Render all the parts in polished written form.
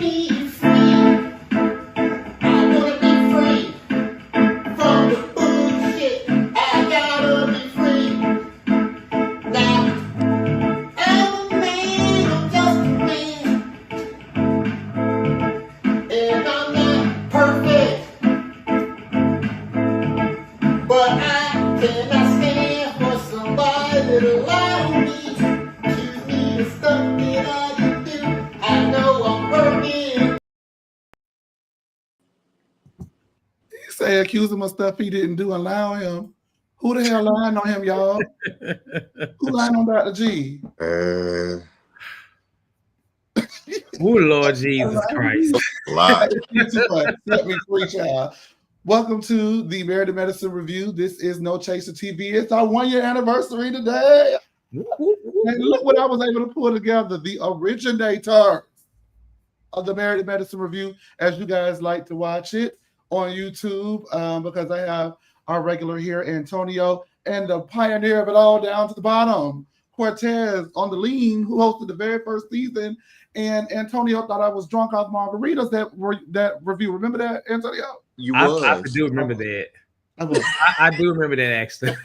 be free. I wanna be free from the bullshit. I gotta be free. Now, I'm a man, I'm just a man. And I'm not perfect. But I cannot stand for somebody to lie to me. Accuse me of stuff that I didn't do. I know I'm working. He say accuse him of stuff he didn't do and allow him. Who the hell lying on him, y'all? Who lying on Dr. G? Oh, Lord Jesus Christ. lot. Let me free, child. Welcome to the Married to Medicine review. This is No Chaser TV. It's our 1-year anniversary today. And look what I was able to pull together. The originator of the Married to Medicine review, as you guys like to watch it on YouTube, because I have our regular here, Antonio, and the pioneer of it all down to the bottom, Cortez on the lean, who hosted the very first season. And Antonio thought I was drunk off margaritas that review. Remember that, Antonio? You was. I do remember that. I do remember that actually.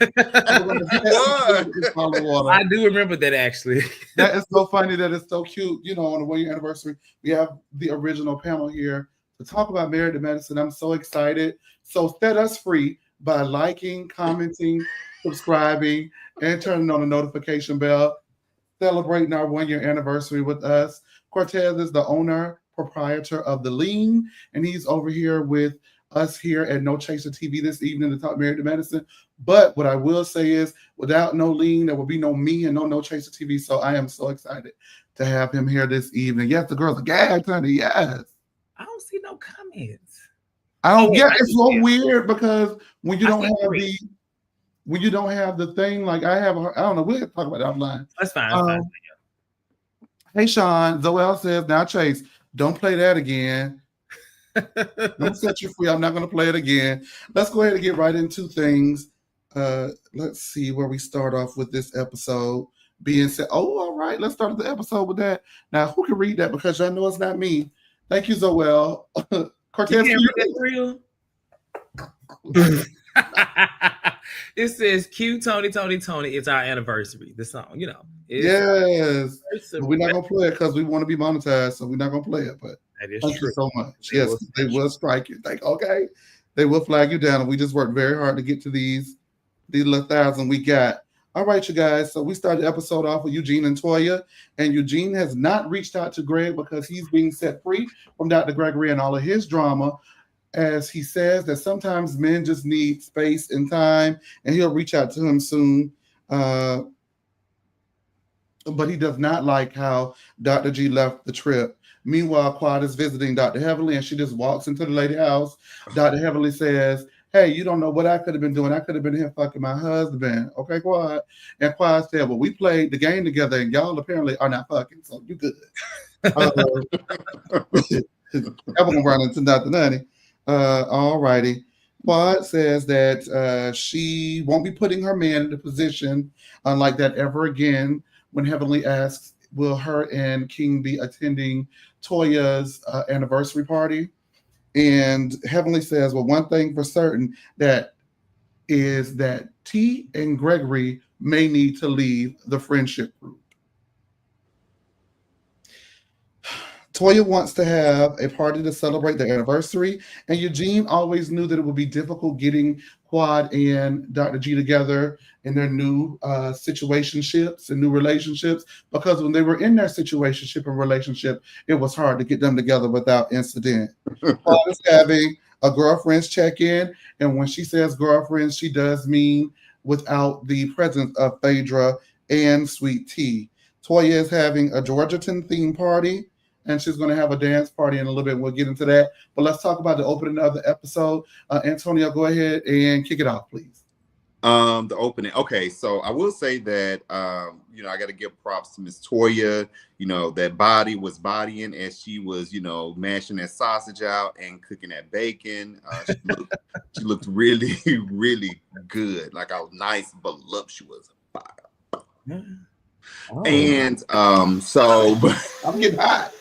I do remember that actually. That is so funny. That is so cute. You know, on the 1-year anniversary, we have the original panel here to talk about Married to Medicine. I'm so excited. So set us free by liking, commenting, subscribing, and turning on the notification bell. Celebrating our 1-year anniversary with us. Cortez is the owner, proprietor of The Lean, and he's over here with us here at No Chaser TV this evening to talk Married to Medicine. But what I will say is, without No Lean, there will be no me and no Chaser TV. So I am so excited to have him here this evening. Yes, the girls are gagged, honey. Yes. I don't see no comments. I don't get it's so weird because when you don't have the thing, like I don't know, we'll talk about it offline. That's fine. Hey Sean, Zoel says, now Chase, don't play that again. Don't set you free. I'm not going to play it again. Let's go ahead and get right into things. Let's see where we start off with this episode being said. Oh, all right. Let's start the episode with that. Now, who can read that? Because I know it's not me. Thank you, Zoel. Cortez, you real? It says, "Cue Tony. It's our anniversary." The song, you know. Yes. We're not going to play it because we want to be monetized, so we're not going to play it. But that is thank true. you so much. Yes, they will strike you. Like, okay, they will flag you down, and we just worked very hard to get to these little 1,000 we got. All right, you guys. So we started the episode off with Eugene and Toya, and Eugene has not reached out to Greg because he's being set free from Dr. Gregory and all of his drama, as he says that sometimes men just need space and time, and he'll reach out to him soon. But he does not like how Dr. G left the trip. Meanwhile, Quad is visiting Dr. Heavenly, and she just walks into the lady house. Dr. Heavenly says, "Hey, you don't know what I could have been doing. I could have been here fucking my husband." Okay, Quad. And Quad said, "Well, we played the game together, and y'all apparently are not fucking, so you good." Everyone run into nothing, honey. All righty. Quad says that she won't be putting her man in a position like that ever again. When Heavenly asks, will her and King be attending Toya's anniversary party? And Heavenly says, well, one thing for certain that is that T and Gregory may need to leave the friendship group. Toya wants to have a party to celebrate their anniversary, and Eugene always knew that it would be difficult getting Quad and Dr. G together in their new situationships and new relationships, because when they were in their situationship and relationship, it was hard to get them together without incident. Quad is having a girlfriend's check-in, and when she says girlfriends, she does mean without the presence of Phaedra and Sweet Tea. Toya is having a Georgeton theme party, and she's going to have a dance party in a little bit. We'll get into that. But let's talk about the opening of the episode. Antonio, go ahead and kick it off, please. The opening. Okay, so I will say that, I got to give props to Miss Toya. That body was bodying as she was, mashing that sausage out and cooking that bacon. She looked really, really good. Like a nice, voluptuous body. Oh. And so I'm getting hot.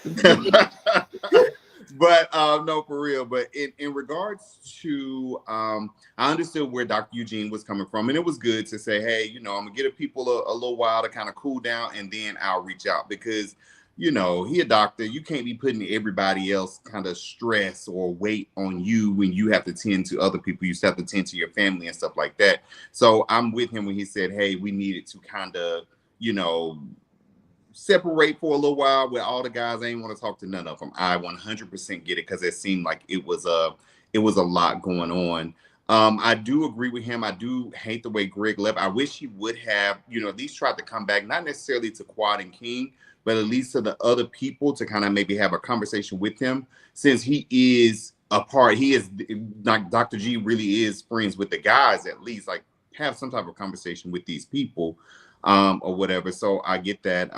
But no, for real. But in regards to I understood where Dr. Eugene was coming from, and it was good to say, hey, I'm gonna give people a little while to kind of cool down, and then I'll reach out because he a doctor. You can't be putting everybody else kind of stress or weight on you when you have to tend to other people. You still have to tend to your family and stuff like that. So I'm with him when he said, hey, we needed to kind of, separate for a little while with all the guys. I ain't want to talk to none of them. I 100% get it because it seemed like it was a lot going on. I do agree with him. I do hate the way Greg left. I wish he would have, at least tried to come back, not necessarily to Quad and King, but at least to the other people to kind of maybe have a conversation with him, since he is a part. He is like Dr. G really is friends with the guys, at least like have some type of conversation with these people. Or whatever. So I get that.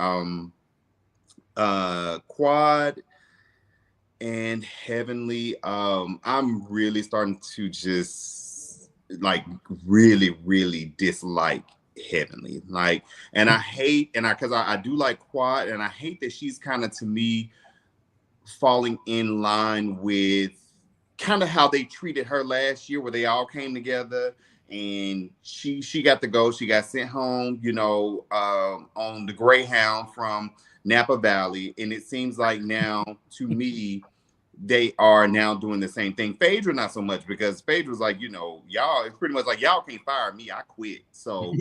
Quad and Heavenly, I'm really starting to just like really, really dislike Heavenly. Like, and I hate, because I do like Quad, and I hate that she's kind of, to me, falling in line with kind of how they treated her last year, where they all came together. And she got to go. She got sent home, on the Greyhound from Napa Valley. And it seems like now, to me, they are now doing the same thing. Phaedra, not so much, because Phaedra's like, y'all, it's pretty much like, y'all can't fire me. I quit. So,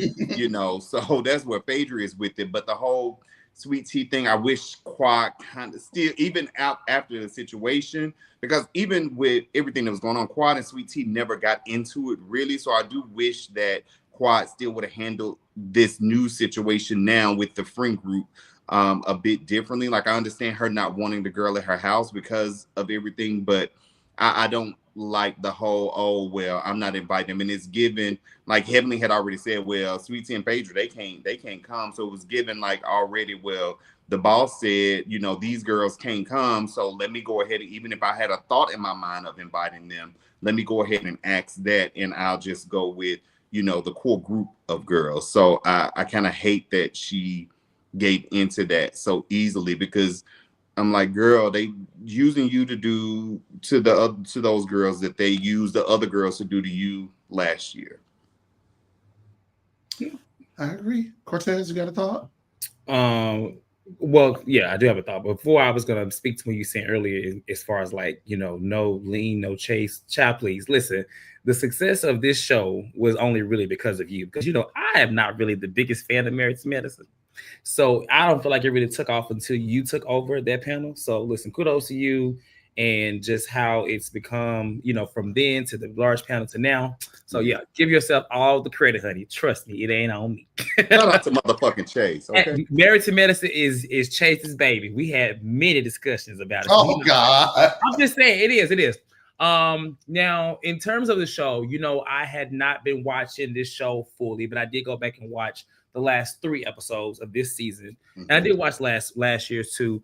so that's where Phaedra is with it. But the whole Sweet Tea thing, I wish Quad kind of still, even out after the situation, because even with everything that was going on, Quad and Sweet Tea never got into it really. So I do wish that Quad still would have handled this new situation now with the friend group a bit differently. Like, I understand her not wanting the girl at her house because of everything, but I don't like the whole, oh, well, I'm not inviting them. And it's given, like Heavenly had already said, well, Sweet Tea and Phaedra, they can't come. So it was given like already, well, the boss said, these girls can't come. So let me go ahead, and even if I had a thought in my mind of inviting them, let me go ahead and ask that. And I'll just go with, the core group of girls. So I kind of hate that she gave into that so easily, because I'm like, girl, they using you to do to those girls that they used the other girls to do to you last year. Yeah, I agree. Cortez, you got a thought? Well, yeah, I do have a thought. Before, I was gonna speak to what you said earlier, as far as like, no lean, no chase, child, please listen. The success of this show was only really because of you, because I am not really the biggest fan of Medicine Medicine. So I don't feel like it really took off until you took over that panel. So listen, kudos to you, and just how it's become, from then to the large panel to now. So yeah, give yourself all the credit, honey. Trust me, it ain't on me. Shout out to motherfucking Chase. Okay. Married to Medicine is Chase's baby. We had many discussions about it. Oh God. I'm just saying it is. Now in terms of the show, I had not been watching this show fully, but I did go back and watch the last 3 episodes of this season. And I did watch last year's too.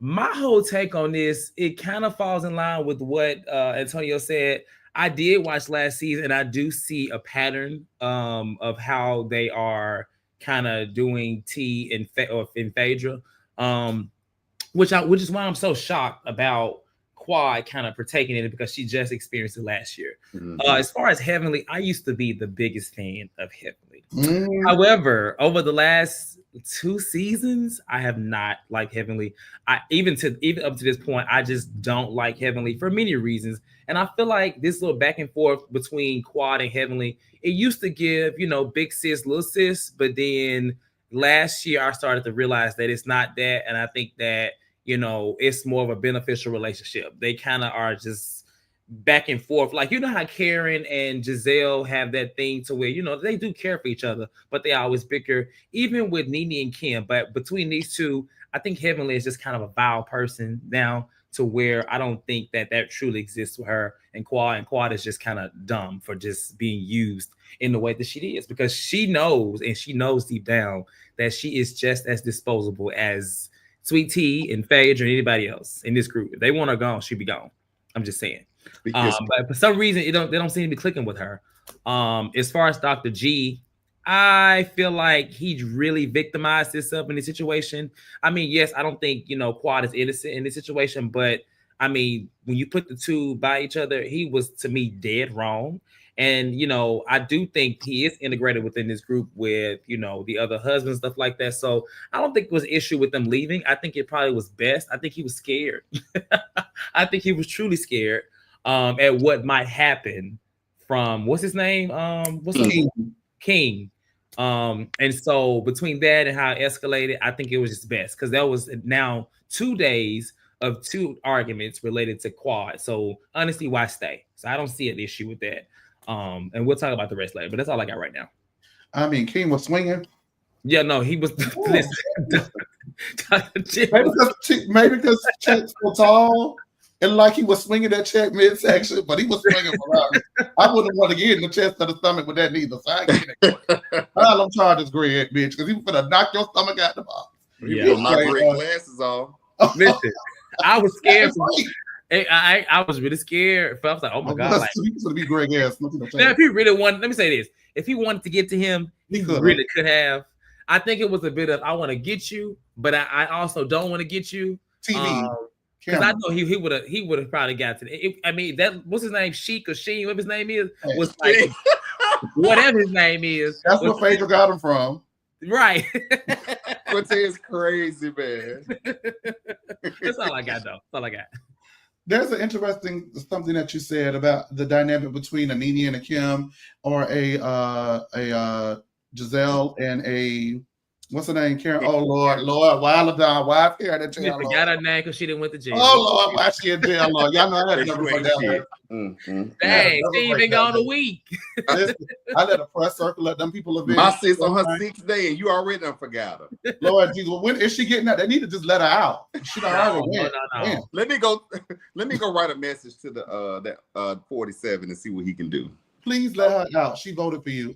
My whole take on this, it kind of falls in line with what Antonio said. I did watch last season, and I do see a pattern of how they are kind of doing T in Phaedra, which is why I'm so shocked about Quad kind of partaking in it, because she just experienced it last year. As far as Heavenly, I used to be the biggest fan of Heavenly. However, over the last 2 seasons, I have not liked Heavenly. Even up to this point, I just don't like Heavenly for many reasons. And I feel like this little back and forth between Quad and Heavenly, it used to give, big sis, little sis, but then last year I started to realize that it's not that, and I think that it's more of a beneficial relationship. They kind of are just back and forth. Like, how Karen and Giselle have that thing to where, they do care for each other, but they always bicker, even with Nene and Kim. But between these two, I think Heavenly is just kind of a vile person now, to where I don't think that truly exists with her. And Quad is just kind of dumb for just being used in the way that she is, because she knows deep down that she is just as disposable as Sweet Tea and Phaedra and anybody else in this group. If they want her gone, she'll be gone. I'm just saying. But for some reason, they don't seem to be clicking with her. As far as Dr. G, I feel like he really victimized himself in this situation. I mean, yes, I don't think, Quad is innocent in this situation, but I mean, when you put the two by each other, he was to me dead wrong. And, I do think he is integrated within this group with, the other husbands, stuff like that. So I don't think it was an issue with them leaving. I think it probably was best. I think he was scared. I think he was truly scared at what might happen from, what's his name? What's his name? King. And so between that and how it escalated, I think it was just best because that was now 2 days of 2 arguments related to Quad. So honestly, why stay? So I don't see an issue with that. And we'll talk about the rest later, but that's all I got right now. I mean, King was swinging. Yeah, no, he was. maybe because Chet's so tall. And like he was swinging that check midsection, but he was swinging around. I wouldn't want to get in the chest or the stomach with that neither. So I get it. I'll charge this Greg, bitch, because he was gonna knock your stomach out the box. Yeah, my Greg glasses off. Listen, I was scared. I was really scared. I was like, oh my god, like, he's gonna be Greg ass. Now, if he really wanted, let me say this: if he wanted to get to him, he really could have. I think it was a bit of I want to get you, but I also don't want to get you. TV. Because I know he would have probably got to it. I mean, that what's his name, Sheik or Sheen, whatever his name is, was like whatever his name is. That's where Phaedra got him from, right? What's his crazy man? That's all I got, though. That's all I got. There's an interesting something that you said about the dynamic between a Nene and a Kim, or a Giselle and a. What's her name? Karen. Oh Lord, Wilder, why Karen in jail? She forgot her name because she didn't went to jail. Oh Lord, why she in jail? Lord, y'all know I had never forget that. Dang, she ain't been gone a week. Listen, I let a press circle, let them people live. My sis on her 6th day, and you already done forgot her. Lord Jesus, well, when is she getting out? They need to just let her out. She don't already no. Let me go write a message to the 47 and see what he can do. Please let her out. She voted for you.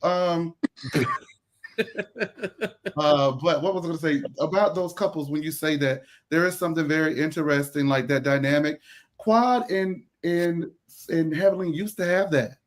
But what was I going to say about those couples when you say that there is something very interesting like that dynamic? Quad and Heavenly used to have that.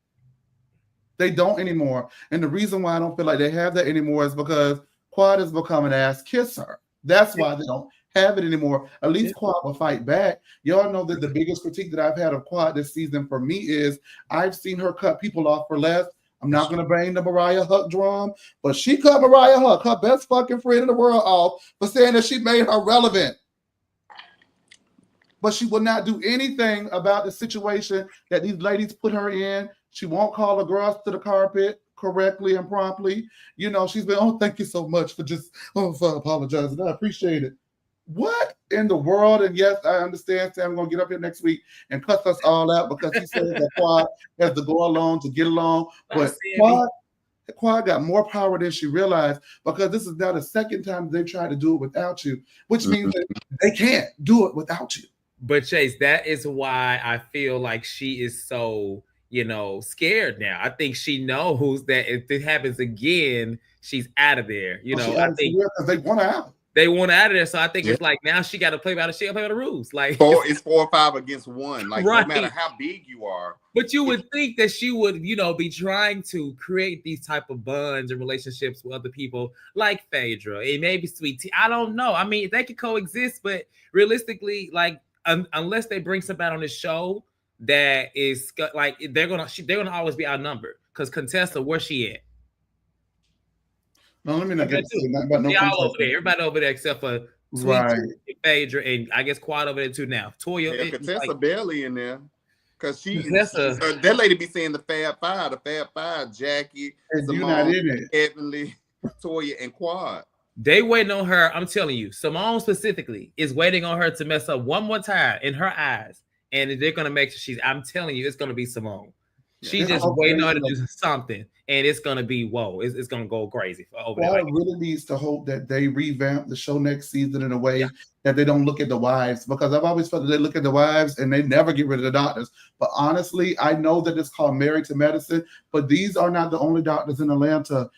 They don't anymore. And the reason why I don't feel like they have that anymore is because Quad has become an ass kisser. That's why they don't have it anymore. At least Quad will fight back. Y'all know that the biggest critique that I've had of Quad this season for me is I've seen her cut people off for less. I'm not going to bang the Mariah Huck drum, but she cut Mariah Huck, her best fucking friend in the world, off for saying that she made her relevant. But she will not do anything about the situation that these ladies put her in. She won't call the girls to the carpet correctly and promptly. She's been, oh, thank you so much for for apologizing. I appreciate it. What in the world? And yes, I understand Sam going to get up here next week and cuss us all out because he says that Quad has to go along to get along. But Quad got more power than she realized because this is now the second time they tried to do it without you, which means that they can't do it without you. But Chase, that is why I feel like she is so, scared now. I think she knows that if it happens again, she's out of there. I think they want her out. They want out of there, so I think it's like now she got to play by the rules. Like it's 4 or 5 against 1. Like right. No matter how big you are. But you would think that she would, be trying to create these type of bonds and relationships with other people, like Phaedra and maybe Sweet Tea. I don't know. I mean, they could coexist, but realistically, like unless they bring somebody on the show that is like they're gonna always be outnumbered because Contessa, where's she at? No, let me not get about no all over there. Everybody over there except for right. Phaedra and I guess Quad over there too now. Toya, Contessa barely in there because that lady be saying the Fab Five, Jackie, Simone, Heavenly, Toya, and Quad. They waiting on her. I'm telling you, Simone specifically is waiting on her to mess up one more time in her eyes, and they're gonna make sure I'm telling you, it's gonna be Simone. She's just waiting on her to do something. And it's gonna be it's gonna go crazy over there. Really needs to hope that they revamp the show next season in a way that they don't look at the wives, because I've always felt that they look at the wives and they never get rid of the doctors. But honestly, I know that it's called Married to Medicine, but these are not the only doctors in Atlanta.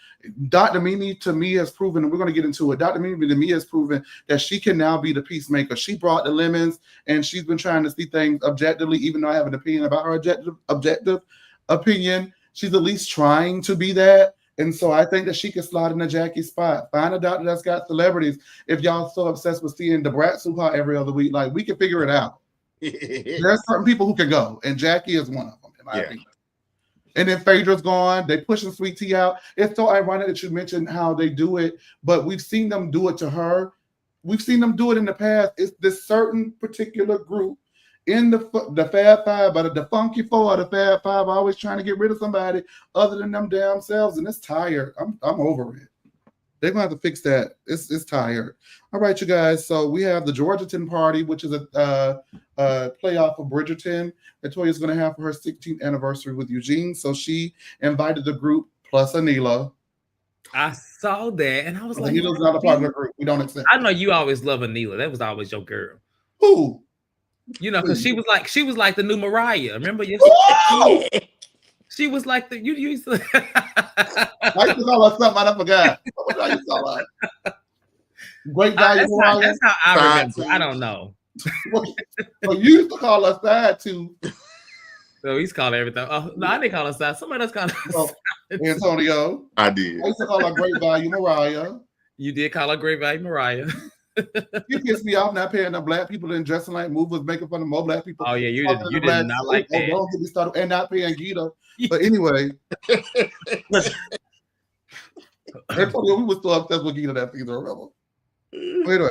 Dr. Mimi to me has proven, and we're going to get into it. Dr. Mimi to me has proven that she can now be the peacemaker. She brought the lemons, and she's been trying to see things objectively, even though I have an opinion about her objective opinion. She's at least trying to be that. And so I think that she could slide in a Jackie spot. Find a doctor that's got celebrities. If y'all so obsessed with seeing the Brat Suha every other week, like we can figure it out. There's certain people who can go, and Jackie is one of them, in my opinion. And then Phaedra's gone. They pushing Sweet Tea out. It's so ironic that you mentioned how they do it, but we've seen them do it to her. We've seen them do it in the past. It's this certain particular group in the Fab Five, but the Funky Four, the Fab Five, always trying to get rid of somebody other than them damn selves, and it's tired. I'm over it. They're gonna have to fix that. It's tired. All right, you guys. So we have the Georgeton party, which is a playoff of Bridgerton that Toya's gonna have for her 16th anniversary with Eugene. So she invited the group plus Anila. I saw that and I was like, Anila's not a part of the group. We don't accept. I know you always love Anila. That was always your girl. Who? You know, because she was like the new Mariah. Remember? She was like the you used to. I used to call her something I forgot. What I used to call her? Great value. That's how I remember. I don't know. Well, you used to call her side too. So he's calling everything. Oh no, I didn't call her side. Somebody else called her. Antonio. I did. I used to call her Great Value Mariah. You did call her Great Value Mariah. You pissed me off not paying the black people and dressing like movers, making fun of more black people. Oh yeah, you did not like that. Don't get me started, and not paying Gita. But anyway, Antonio, we were so obsessed with Gita that season. Remember? Anyway,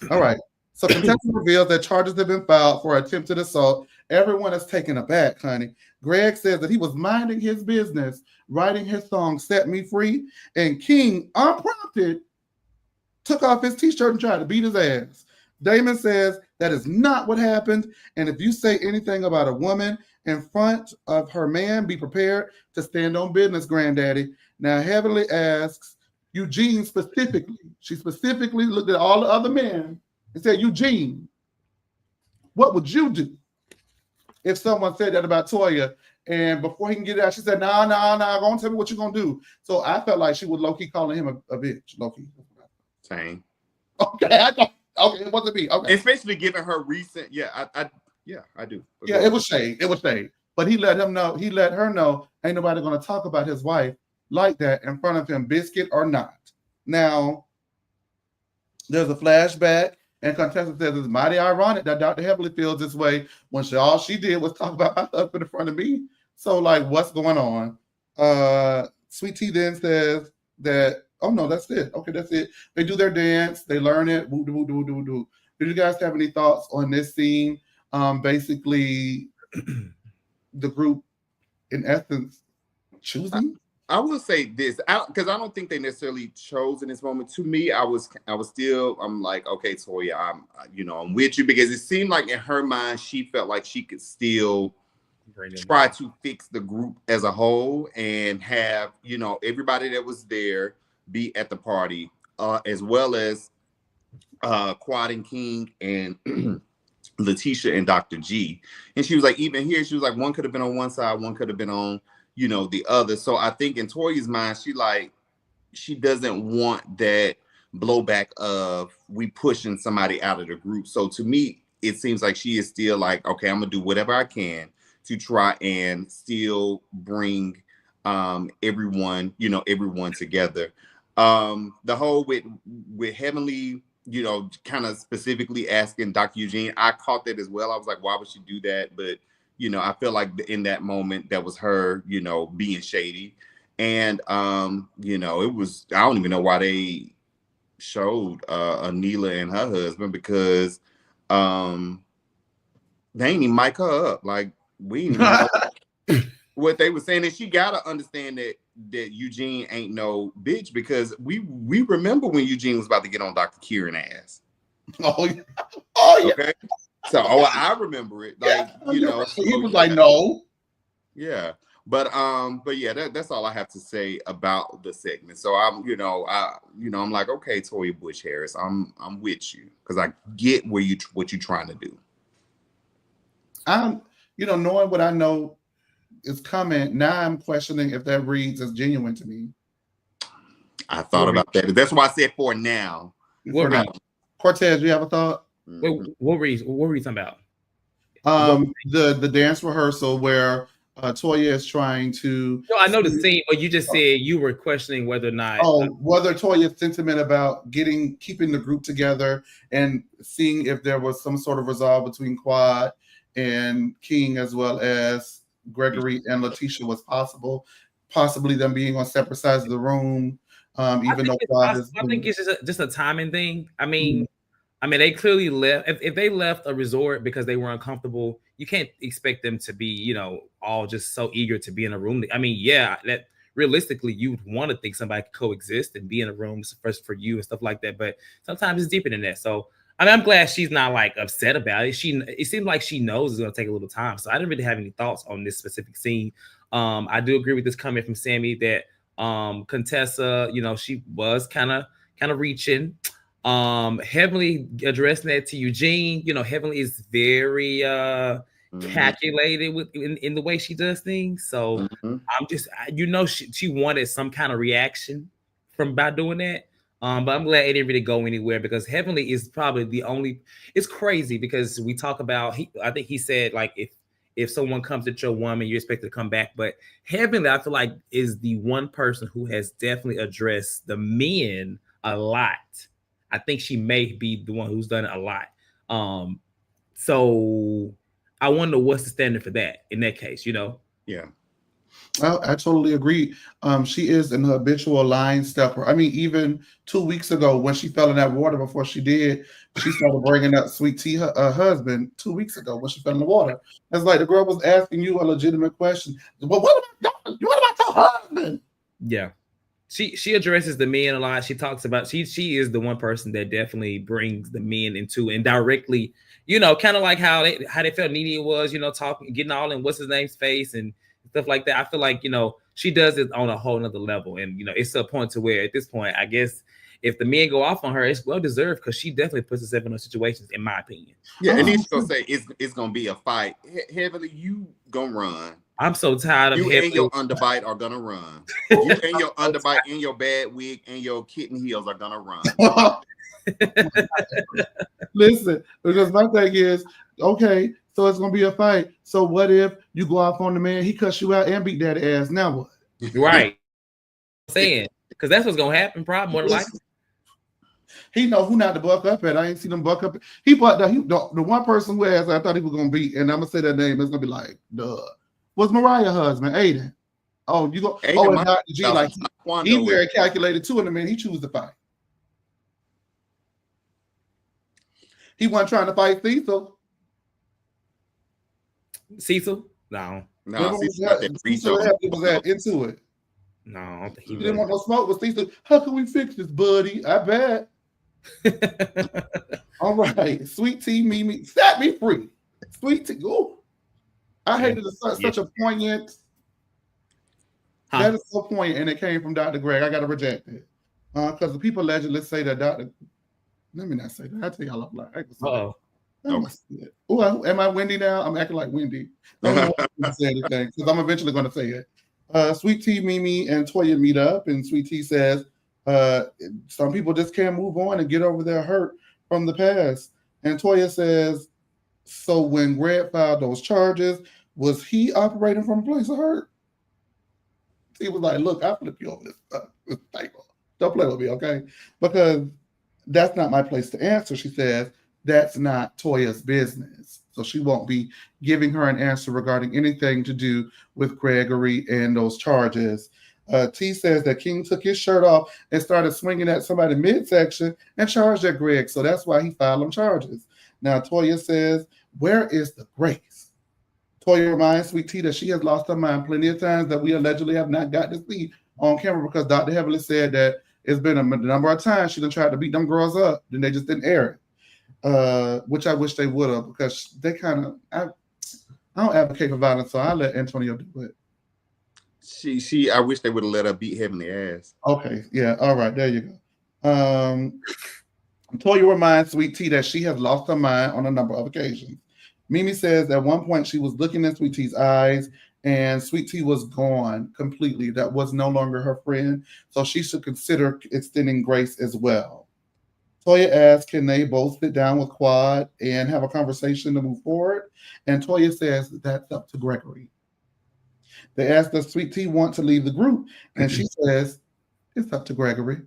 all right. So contestant reveals that charges have been filed for attempted assault. Everyone is taken aback, honey. Greg says that he was minding his business, writing his song "Set Me Free," and King, unprompted, took off his t-shirt and tried to beat his ass. Damon says that is not what happened, and if you say anything about a woman in front of her man, be prepared to stand on business, granddaddy. Now, Heavenly asks Eugene specifically. She specifically looked at all the other men and said, Eugene, what would you do if someone said that about Toya? And before he can get it out, she said, nah, go on, tell me what you're going to do. So I felt like she was low-key calling him a bitch, low-key. Same. Okay, it wasn't me. Okay. Especially given her recent, I do. Yeah, it was shade. It was shade. But he let her know, ain't nobody going to talk about his wife like that in front of him, biscuit or not. Now, there's a flashback, and contestant says it's mighty ironic that Dr. Heavily feels this way when all she did was talk about my husband in front of me. So, like, what's going on? Sweet Tea then says that, oh no, that's it. Okay, that's it. They do their dance, they learn it. Woo, woo, woo, woo, woo. Did you guys have any thoughts on this scene? Basically, the group, in essence, choosing. I will say this, because I don't think they necessarily chose in this moment. To me, I'm like, okay, Toya, I'm with you, because it seemed like in her mind she felt like she could still try to fix the group as a whole and have everybody that was there be at the party, as well as Quad and King and Letitia and Dr. G. And she was like, even here, she was like, one could have been on one side, one could have been on the other. So I think in Toya's mind, she doesn't want that blowback of we pushing somebody out of the group. So to me, it seems like she is still like, okay, I'm gonna do whatever I can to try and still bring everyone together. The whole with Heavenly, kind of specifically asking Dr. Eugene, I caught that as well. I was like, why would she do that? But I feel like in that moment, that was her, being shady. And, it was, I don't even know why they showed Anila and her husband, because they ain't even mic her up. Like, we didn't know what they were saying. And she got to understand that Eugene ain't no bitch, because we remember when Eugene was about to get on Dr. Kieran ass. Oh, yeah. Oh, yeah. Okay. So, I remember it. Like, he was like, no. Yeah. But yeah, that's all I have to say about the segment. So I'm like, okay, Toya Bush Harris, I'm with you, because I get what you're trying to do. Knowing what I know is coming, now I'm questioning if that reads as genuine to me. I thought about that. That's why I said for now. Cortez, you have a thought? What were you talking about? The dance rehearsal where Toya is trying to. No, I know the scene, but you just said you were questioning whether or not. Whether Toya's sentiment about keeping the group together and seeing if there was some sort of resolve between Quad and King, as well as Gregory and Letitia, was possible. Possibly them being on separate sides of the room. Even though Quad is. I think it's just a timing thing. I mean, they clearly left. If they left a resort because they were uncomfortable, you can't expect them to be, all just so eager to be in a room. I mean, yeah, that realistically you'd want to think somebody could coexist and be in a room first for you and stuff like that. But sometimes it's deeper than that. So I'm glad she's not like upset about it. It seems like she knows it's gonna take a little time. So I didn't really have any thoughts on this specific scene. I do agree with this comment from Sammy that Contessa, she was kind of reaching. Heavenly addressing that to Eugene. Heavenly is very calculated in the way she does things. So I'm just, she wanted some kind of reaction by doing that. But I'm glad it didn't really go anywhere, because Heavenly is probably the only. It's crazy because we talk about. I think he said, like, if someone comes at your woman, you expect to come back. But Heavenly, I feel like, is the one person who has definitely addressed the men a lot. I think she may be the one who's done it a lot. So I wonder what's the standard for that in that case, Yeah. I totally agree. She is an habitual line stepper. I mean, even 2 weeks ago when she fell in that water, before she did, she started bringing up Sweet Tea, her husband, 2 weeks ago when she fell in the water. It's like the girl was asking you a legitimate question. Well, what about your husband? Yeah. She addresses the men a lot. She talks about she is the one person that definitely brings the men into and directly, kind of like how they felt needy it was, talking, getting all in what's his name's face and stuff like that. I feel like, she does it on a whole nother level. And, it's to a point to where at this point, I guess if the men go off on her, it's well deserved, because she definitely puts herself in those situations, in my opinion. Yeah, and he's gonna say it's gonna be a fight. Heavenly, you gonna run. I'm so tired of you and your underbite are gonna run. You and your underbite and your bad wig and your kitten heels are gonna run. Listen, because my thing is, okay, so it's gonna be a fight. So what if you go off on the man, he cuts you out and beat that ass? Now what? Right. I'm saying, because that's what's gonna happen, probably more than likely. He know who not to buck up at. I ain't seen him buck up. The one person who asked, I thought he was gonna beat, and I'm gonna say that name. It's gonna be like, duh. Was Mariah's husband, Aiden? Oh, you go. Aiden, and Dr. G, like he very calculated too, in the man. He chose to fight. He wasn't trying to fight Cecil. Cecil? No. Cecil was into it. No, I don't think he didn't want no smoke with Cecil. How can we fix this, buddy? I bet. All right, Sweet Tea, Mimi, set me free. Sweet Tea, ooh. I hated such a poignant. That is so poignant, and it came from Dr. Greg. I got to reject it because the people allegedly say that Dr. Let me not say that. I tell y'all I'm like, oh, am I Wendy now? I'm acting like Wendy. Don't say anything because I'm eventually going to say it. Sweet Tea, Mimi, and Toya meet up, and Sweet Tea says some people just can't move on and get over their hurt from the past. And Toya says, so when Greg filed those charges, was he operating from a place of hurt? He was like, look, I'll flip you over this table. Don't play with me, okay? Because that's not my place to answer. She says, that's not Toya's business. So she won't be giving her an answer regarding anything to do with Gregory and those charges. T says that King took his shirt off and started swinging at somebody midsection and charged at Greg. So that's why he filed them charges. Now, Toya says, where is the grace? Toya reminds Sweet Tea that she has lost her mind plenty of times that we allegedly have not got to see on camera because Dr. Heavily said that it's been a number of times she done tried to beat them girls up, then they just didn't air it, which I wish they would have because they kind of, I don't advocate for violence, so I'll let Antonio do it. I wish they would have let her beat Heavenly ass. Okay, yeah, all right, there you go. Toya reminds Sweet Tea that she has lost her mind on a number of occasions. Mimi says at one point she was looking in Sweet Tea's eyes and Sweet Tea was gone completely. That was no longer her friend, so she should consider extending grace as well. Toya asks, can they both sit down with Quad and have a conversation to move forward? And Toya says that's up to Gregory. They asked does Sweet Tea want to leave the group, and she says it's up to Gregory.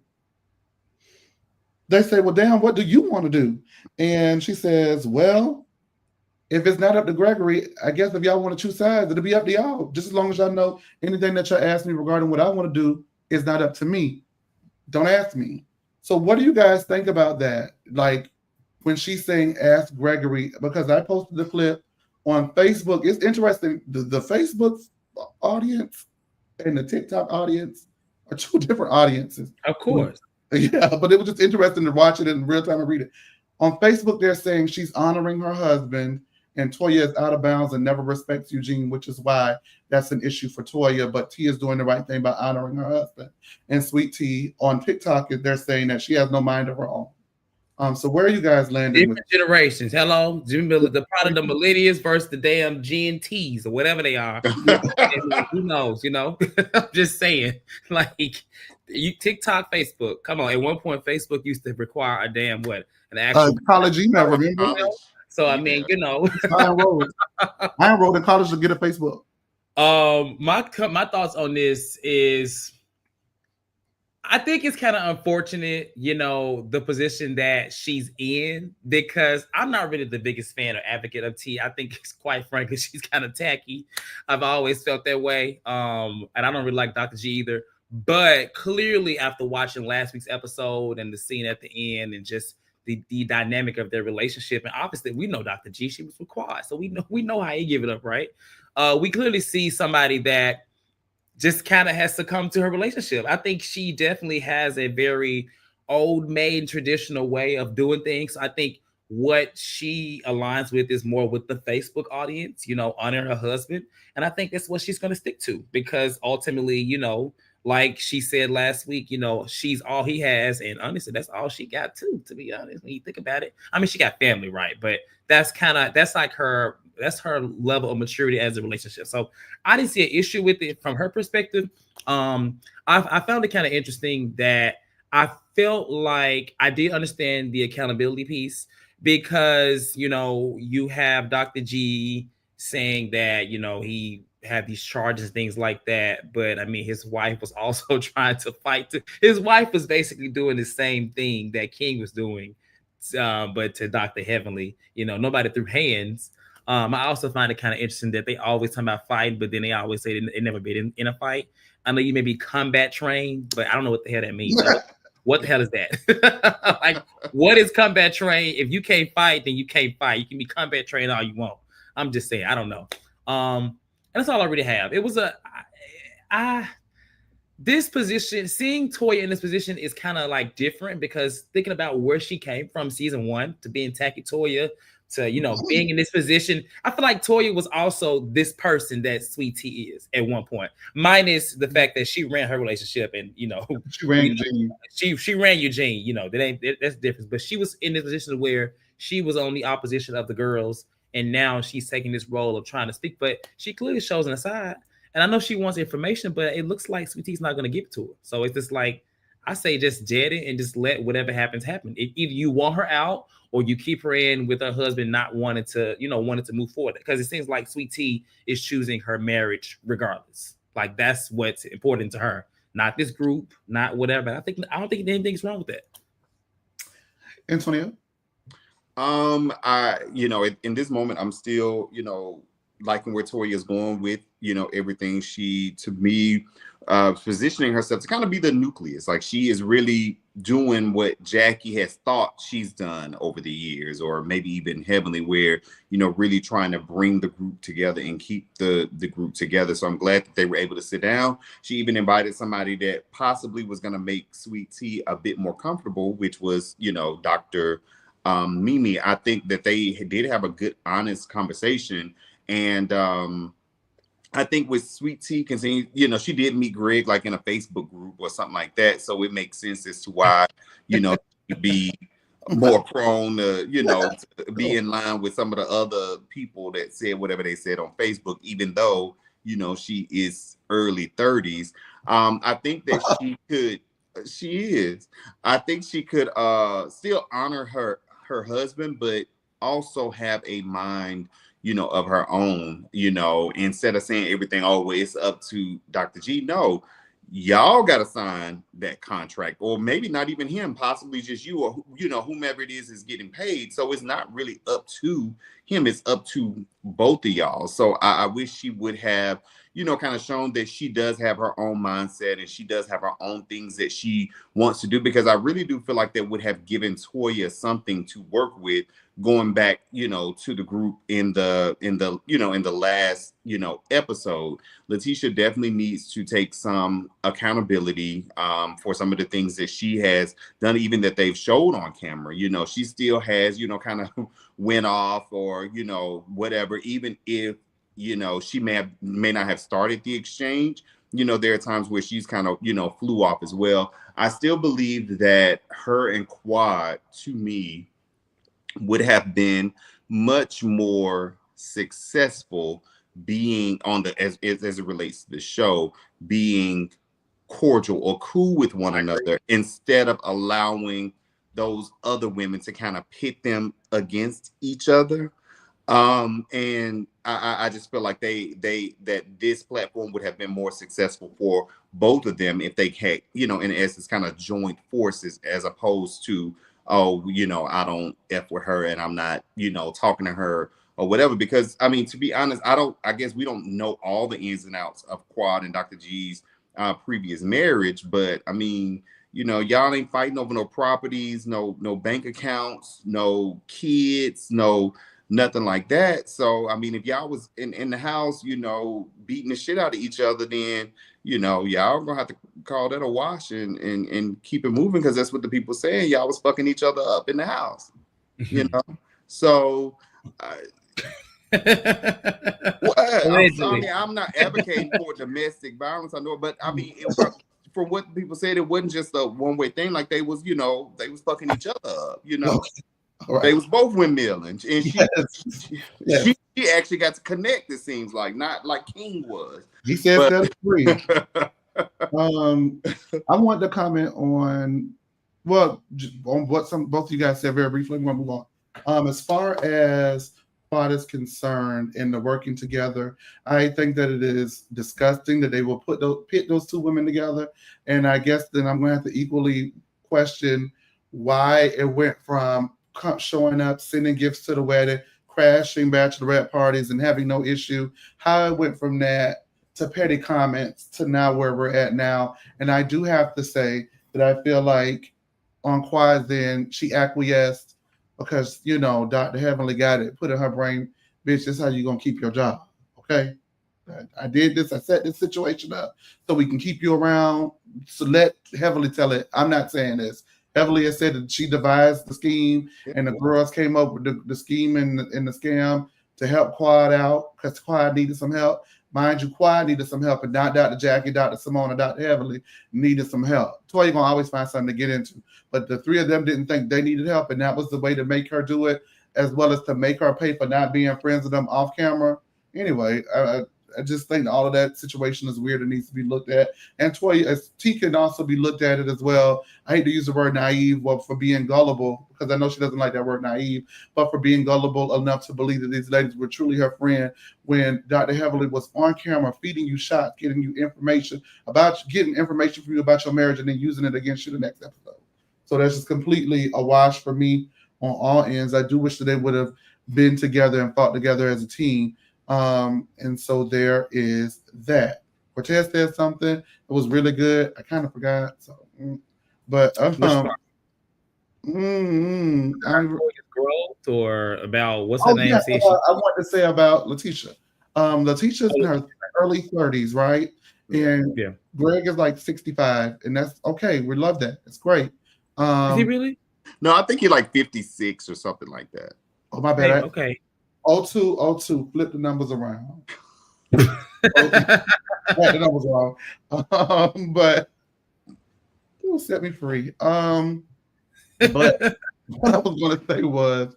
They say, well, damn, what do you want to do? And she says, well, if it's not up to Gregory, I guess if y'all want to choose sides, it'll be up to y'all. Just as long as y'all know anything that y'all ask me regarding what I want to do is not up to me. Don't ask me. So what do you guys think about that? Like when she's saying ask Gregory, because I posted the clip on Facebook. It's interesting. The Facebook audience and the TikTok audience are two different audiences. Of course. Yeah, but it was just interesting to watch it in real time and read it. On Facebook, they're saying she's honoring her husband and Toya is out of bounds and never respects Eugene, which is why that's an issue for Toya. But T is doing the right thing by honoring her husband. And Sweet Tea on TikTok, they're saying that she has no mind of her own. So where are you guys landing? Different generations. Hello, Jimmy Miller, the product of the millennials versus the damn G and T's or whatever they are. Who knows? You know, I'm just saying. Like you, TikTok, Facebook. Come on. At one point, Facebook used to require a damn what an actual college email. Remember? So I mean, you know, I enrolled in college to get a Facebook. My thoughts on this is, I think it's kind of unfortunate, you know, the position that she's in, because I'm not really the biggest fan or advocate of T. I think it's quite frankly, she's kind of tacky. I've always felt that way. And I don't really like Dr. G either. But clearly, after watching last week's episode and the scene at the end and just the dynamic of their relationship, and obviously we know Dr. G, she was with Quad, so we know how he give it up, right? We clearly see somebody that just kind of has succumbed to her relationship. I think she definitely has a very old maid traditional way of doing things. I think what she aligns with is more with the Facebook audience, you know, honoring her husband. And I think that's what she's going to stick to, because ultimately, you know, like she said last week, you know, she's all he has. And honestly, that's all she got too, to be honest, when you think about it. I mean, she got family, right? But that's her level of maturity as a relationship. So I didn't see an issue with it from her perspective. I found it kind of interesting that I felt like I did understand the accountability piece, because, you know, you have Dr. G saying that, you know, he had these charges and things like that. But I mean, his wife was also trying to fight. His wife was basically doing the same thing that King was doing, but to Dr. Heavenly, you know, nobody threw hands. I also find it kind of interesting that they always talk about fighting, but then they always say they never been in a fight. I know you may be combat trained, but I don't know what the hell that means. What the hell is that? Like, what is combat trained? If you can't fight, then you can't fight. You can be combat trained all you want. I'm just saying, I don't know. And that's all I really have. It was this position, seeing Toya in this position is kind of like different, because thinking about where she came from season 1 to being tacky Toya to, you know, being in this position. I feel like Toya was also this person that Sweet Tea is at one point, minus the fact that she ran her relationship and, you know, she ran Eugene. She ran Eugene, you know, that's different. But she was in this position where she was on the opposition of the girls, and now she's taking this role of trying to speak, but she clearly shows an aside. And I know she wants information, but it looks like Sweet Tea's not going to give it to her. So it's just like, I say just dead it and just let whatever happens happen. Either you want her out or you keep her in with her husband not wanting to move forward. Because it seems like Sweet Tea is choosing her marriage regardless. Like, that's what's important to her. Not this group, not whatever. I don't think anything's wrong with that. Antonio? In this moment, I'm still, you know, liking where Toya is going with, you know, everything. She, to me, positioning herself to kind of be the nucleus. Like, she is really doing what Jackie has thought she's done over the years, or maybe even Heavenly, where, you know, really trying to bring the group together and keep the group together. So I'm glad that they were able to sit down. She even invited somebody that possibly was going to make Sweet Tea a bit more comfortable, which was, you know, Dr. Mimi. I think that they did have a good, honest conversation. And I think with Sweet Tea, you know, she did meet Greg like in a Facebook group or something like that. So it makes sense as to why, you know, she'd be more prone to, you know, to be in line with some of the other people that said whatever they said on Facebook, even though, you know, she is early 30s. I think that I think she could still honor her husband, but also have a mind, of her own, instead of saying everything, oh, well, it's up to Dr. G. No, y'all got to sign that contract, or maybe not even him, possibly just you, or whomever it is getting paid. So it's not really up to him, it's up to both of y'all. So I wish she would have kind of shown that she does have her own mindset and she does have her own things that she wants to do, because I really do feel like that would have given Toya something to work with going back to the group in the last episode. Letitia definitely needs to take some accountability for some of the things that she has done, even that they've showed on camera. She still has kind of went off, or whatever, even if she may not have started the exchange. There are times where she's kind of flew off as well. I still believe that her and Quad, to me, would have been much more successful being on the as it relates to the show, being cordial or cool with one another, instead of allowing those other women to kind of pit them against each other. And I just feel like that this platform would have been more successful for both of them if they had, in essence, kind of joined forces, as opposed to, oh, I don't F with her and I'm not, talking to her or whatever. Because I mean, to be honest, I guess we don't know all the ins and outs of Quad and Dr. G's previous marriage, but I mean, y'all ain't fighting over no properties, no bank accounts, no kids, nothing like that. So I mean, if y'all was in the house, beating the shit out of each other, then y'all gonna have to call that a wash and keep it moving, because that's what the people saying. Y'all was fucking each other up in the house, So I'm not advocating for domestic violence, I know, but I mean, from what people said, it wasn't just a one-way thing. Like they was fucking each other up, Right. They was both windmilling, and she actually got to connect. It seems like, not like King was. He said that is free. I want to comment on what both of you guys said very briefly. We're gonna move on. As far as Quad is concerned and the working together, I think that it is disgusting that they will pit those two women together, and I guess then I'm going to have to equally question why it went from showing up, sending gifts to the wedding, crashing bachelorette parties, and having no issue. How it went from that to petty comments to now where we're at now. And I do have to say that I feel like on Quad's then she acquiesced because Dr. Heavenly got it, put in her brain, bitch, this is how you gonna keep your job. Okay. I did this, I set this situation up so we can keep you around. So let Heavenly tell it. I'm not saying this. Heavily has said that she devised the scheme, and the girls came up with the scheme and the scam to help Quad out, because Quad needed some help. Mind you, Quad needed some help, and not Dr. Jackie, Dr. Simone, or Dr. Heavily needed some help. Toya gonna always find something to get into, but the three of them didn't think they needed help, and that was the way to make her do it, as well as to make her pay for not being friends with them off camera. Anyway, I just think all of that situation is weird and needs to be looked at. And Toya, T can also be looked at it as well. I hate to use the word naive, for being gullible, because I know she doesn't like that word naive, but for being gullible enough to believe that these ladies were truly her friend when Dr. Heavily was on camera feeding you shots, getting information from you about your marriage, and then using it against you the next episode. So that's just completely a wash for me on all ends. I do wish that they would have been together and fought together as a team. And so there is that. Cortez said something. It was really good. I kind of forgot. So, but growth or about what's her name? Yeah, I want to say about Letitia. Letitia's in her early 30s, right? And Greg is like 65, and that's okay. We love that. It's great. Is he really? No, I think he's like 56 or something like that. Oh, my bad. Okay. 02, flip the numbers around. The numbers wrong. But it will set me free. But what I was going to say was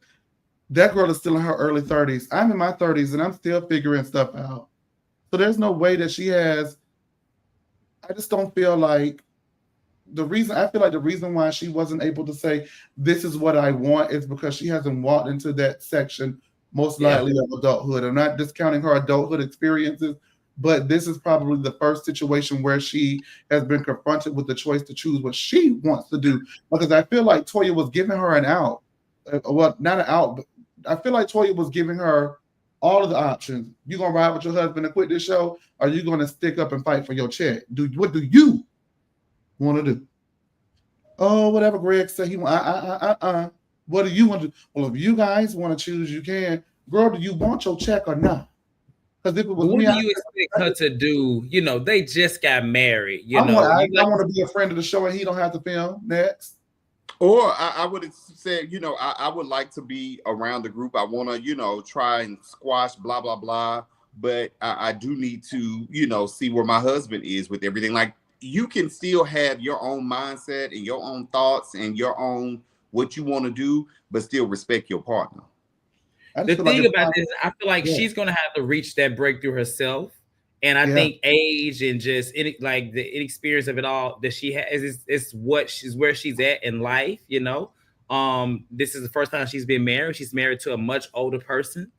that girl is still in her early 30s. I'm in my 30s and I'm still figuring stuff out. So there's no way that she has. I just don't feel like the reason why she wasn't able to say this is what I want is because she hasn't walked into that section most likely of adulthood. I'm not discounting her adulthood experiences, but this is probably the first situation where she has been confronted with the choice to choose what she wants to do. Because I feel like Toya was giving her an out. Well, not an out, but I feel like Toya was giving her all of the options. You gonna ride with your husband and quit this show, or you gonna stick up and fight for your check? What do you want to do? Oh, whatever Greg said he want. What do you want to do? Well, if you guys want to choose, you can. Girl, do you want your check or not? Because if it was What me, do you expect her to do? You know, they just got married. You I know, want to be a friend of the show, and he don't have to film next. Or I would have said, I would like to be around the group. I want to, try and squash blah, blah, blah. But I do need to, see where my husband is with everything. Like, you can still have your own mindset and your own thoughts and your own what you want to do, but still respect your partner. The thing about this, I feel like she's going to have to reach that breakthrough herself. And I think age and just like the inexperience of it all that she has is where she's at in life. This is the first time she's been married. She's married to a much older person.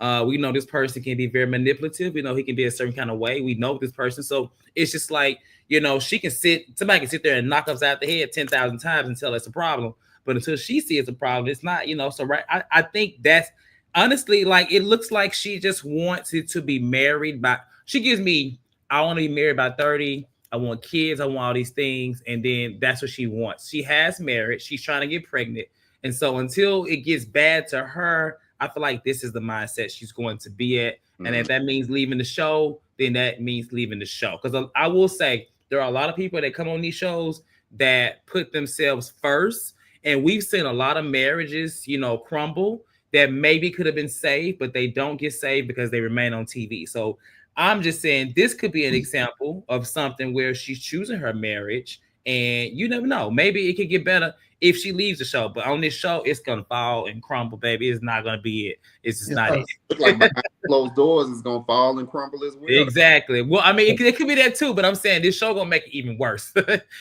We know this person can be very manipulative. We know he can be a certain kind of way. We know this person. So it's just like, somebody can sit there and knock us out the head 10,000 times until it's a problem. But until she sees it's a problem, it's not, so right. I think that's honestly, like, it looks like she just wants it to be married by, she gives me, I want to be married by 30. I want kids. I want all these things. And then that's what she wants. She has married. She's trying to get pregnant. And so until it gets bad to her, I feel like this is the mindset she's going to be at. And if that means leaving the show, then that means leaving the show. Because I will say there are a lot of people that come on these shows that put themselves first. And we've seen a lot of marriages, crumble that maybe could have been saved, but they don't get saved because they remain on TV. So I'm just saying this could be an example of something where she's choosing her marriage, and you never know. Maybe it could get better if she leaves the show. But on this show, it's gonna fall and crumble, baby. It's not gonna be it. It's just not it. Like behind closed doors, it's gonna fall and crumble as well. Exactly. Well, I mean, it could be that too, but I'm saying this show gonna make it even worse.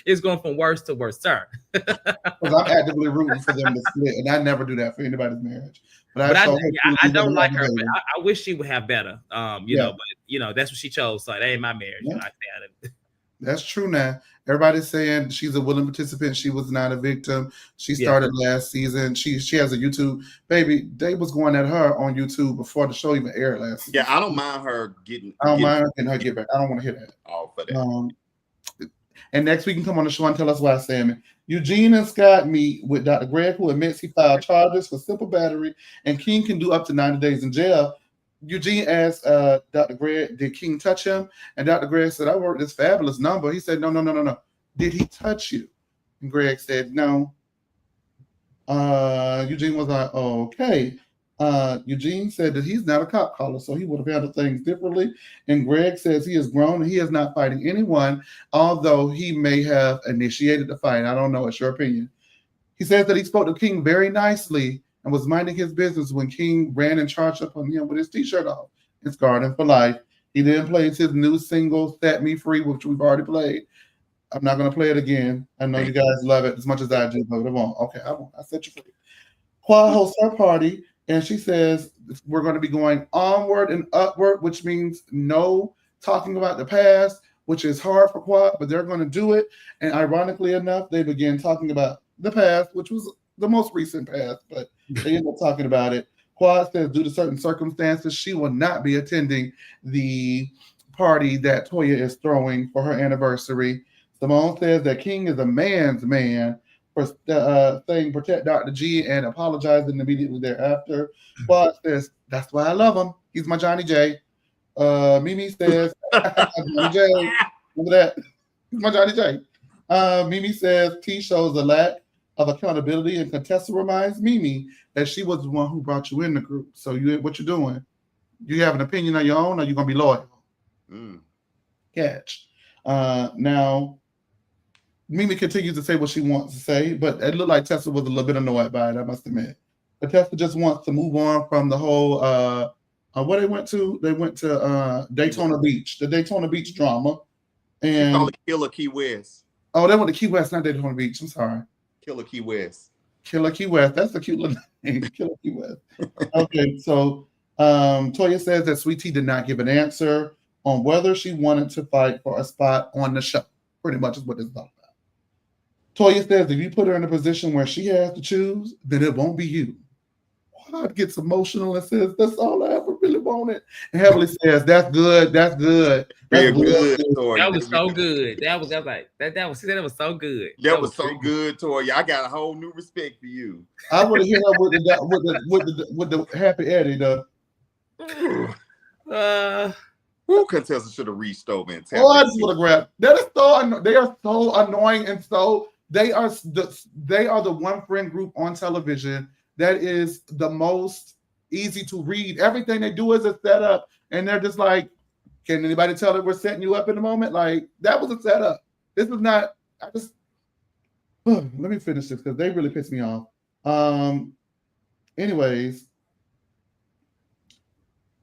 It's going from worse to worse, sir. Because I'm actively rooting for them to split, and I never do that for anybody's marriage. But I don't like her. But I wish she would have better. But that's what she chose. So that ain't my marriage. Yeah. That's true. Now everybody's saying she's a willing participant. She was not a victim. She started last season. She has a YouTube. Baby, they was going at her on YouTube before the show even aired last season. Yeah, I don't mind her getting. I don't mind her getting her get back. I don't want to hear that. Oh, for that. And next week, you can come on the show and tell us why, Sammy. Eugene and Scott meet with Dr. Greg, who admits he filed charges for simple battery, and King can do up to 90 days in jail. Eugene asked Dr. Greg, did King touch him? And Dr. Greg said, I worked this fabulous number. He said, no. Did he touch you? And Greg said, no. Eugene was like, okay. Eugene said that he's not a cop caller, so he would have handled things differently. And Greg says he is grown and he is not fighting anyone, although he may have initiated the fight. I don't know. It's your opinion. He says that he spoke to King very nicely and was minding his business when King ran and charged up on him with his t-shirt off. It's Garden for Life. He then plays his new single, Set Me Free, which we've already played. I'm not going to play it again. I know you guys love it as much as I do, but it won't. Okay, I won't. I set you free. Quad hosts her party, and she says we're going to be going onward and upward, which means no talking about the past, which is hard for Quad, but they're going to do it. And ironically enough, they began talking about the past, which was the most recent past, but they ended up talking about it. Quad says due to certain circumstances, she will not be attending the party that Toya is throwing for her anniversary. Simone says that King is a man's man for saying protect Dr. G and apologizing immediately thereafter. Quad says, that's why I love him. He's my Johnny J. Mimi says, Johnny J. Look at that. He's my Johnny J. Mimi says T shows a lack of accountability, and Contessa reminds Mimi that she was the one who brought you in the group. So what you doing? You have an opinion on your own, or you gonna be loyal? Catch. Now, Mimi continues to say what she wants to say, but it looked like Tessa was a little bit annoyed by it, I must admit. But Tessa just wants to move on from the whole what they went to. They went to Daytona Beach, the Daytona Beach drama. And Killer Key West. Oh, they went to Key West, not Daytona Beach. I'm sorry. Killer Key West. Killer Key West. That's a cute little name. Killer Key West. Okay, so Toya says that Sweet Tea did not give an answer on whether she wanted to fight for a spot on the show. Pretty much is what this is all about. Toya says if you put her in a position where she has to choose, then it won't be you. Quad gets emotional and says, that's all I ever really wanted. And Heavenly says, that's good, that's good. Real That's good, Toya. That was so good. That was like that was so good. That was so good, Toya. I got a whole new respect for you. I want to hear her with the happy Eddie though. Who contestant should have reached over and tapped? Oh, I just want to grab. That is so. They are so annoying and so they are the one friend group on television that is the most easy to read. Everything they do is a setup, and they're just like, can anybody tell that we're setting you up in the moment? Like that was a setup. This is not. I just let me finish this because they really pissed me off. Anyways,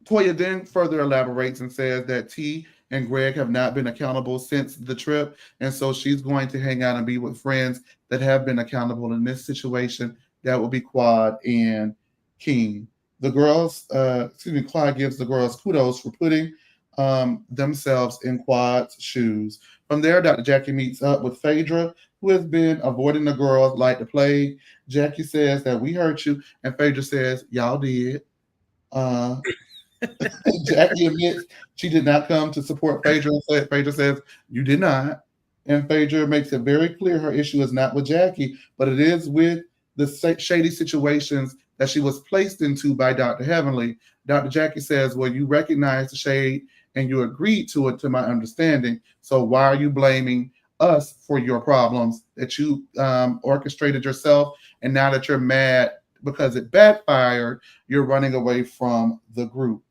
Toya then further elaborates and says that T and Greg have not been accountable since the trip, and so she's going to hang out and be with friends that have been accountable in this situation. That will be Quad and King. The girls, Quad gives the girls kudos for putting themselves in Quad's shoes. From there, Dr. Jackie meets up with Phaedra, who has been avoiding the girls like the plague. Jackie says that we hurt you, and Phaedra says, y'all did. Jackie admits she did not come to support Phaedra, and Phaedra says, you did not. And Phaedra makes it very clear her issue is not with Jackie, but it is with the shady situations that she was placed into by Dr. Heavenly. Dr. Jackie says, well, you recognize the shade and you agreed to it, to my understanding. So why are you blaming us for your problems that you orchestrated yourself? And now that you're mad because it backfired, you're running away from the group.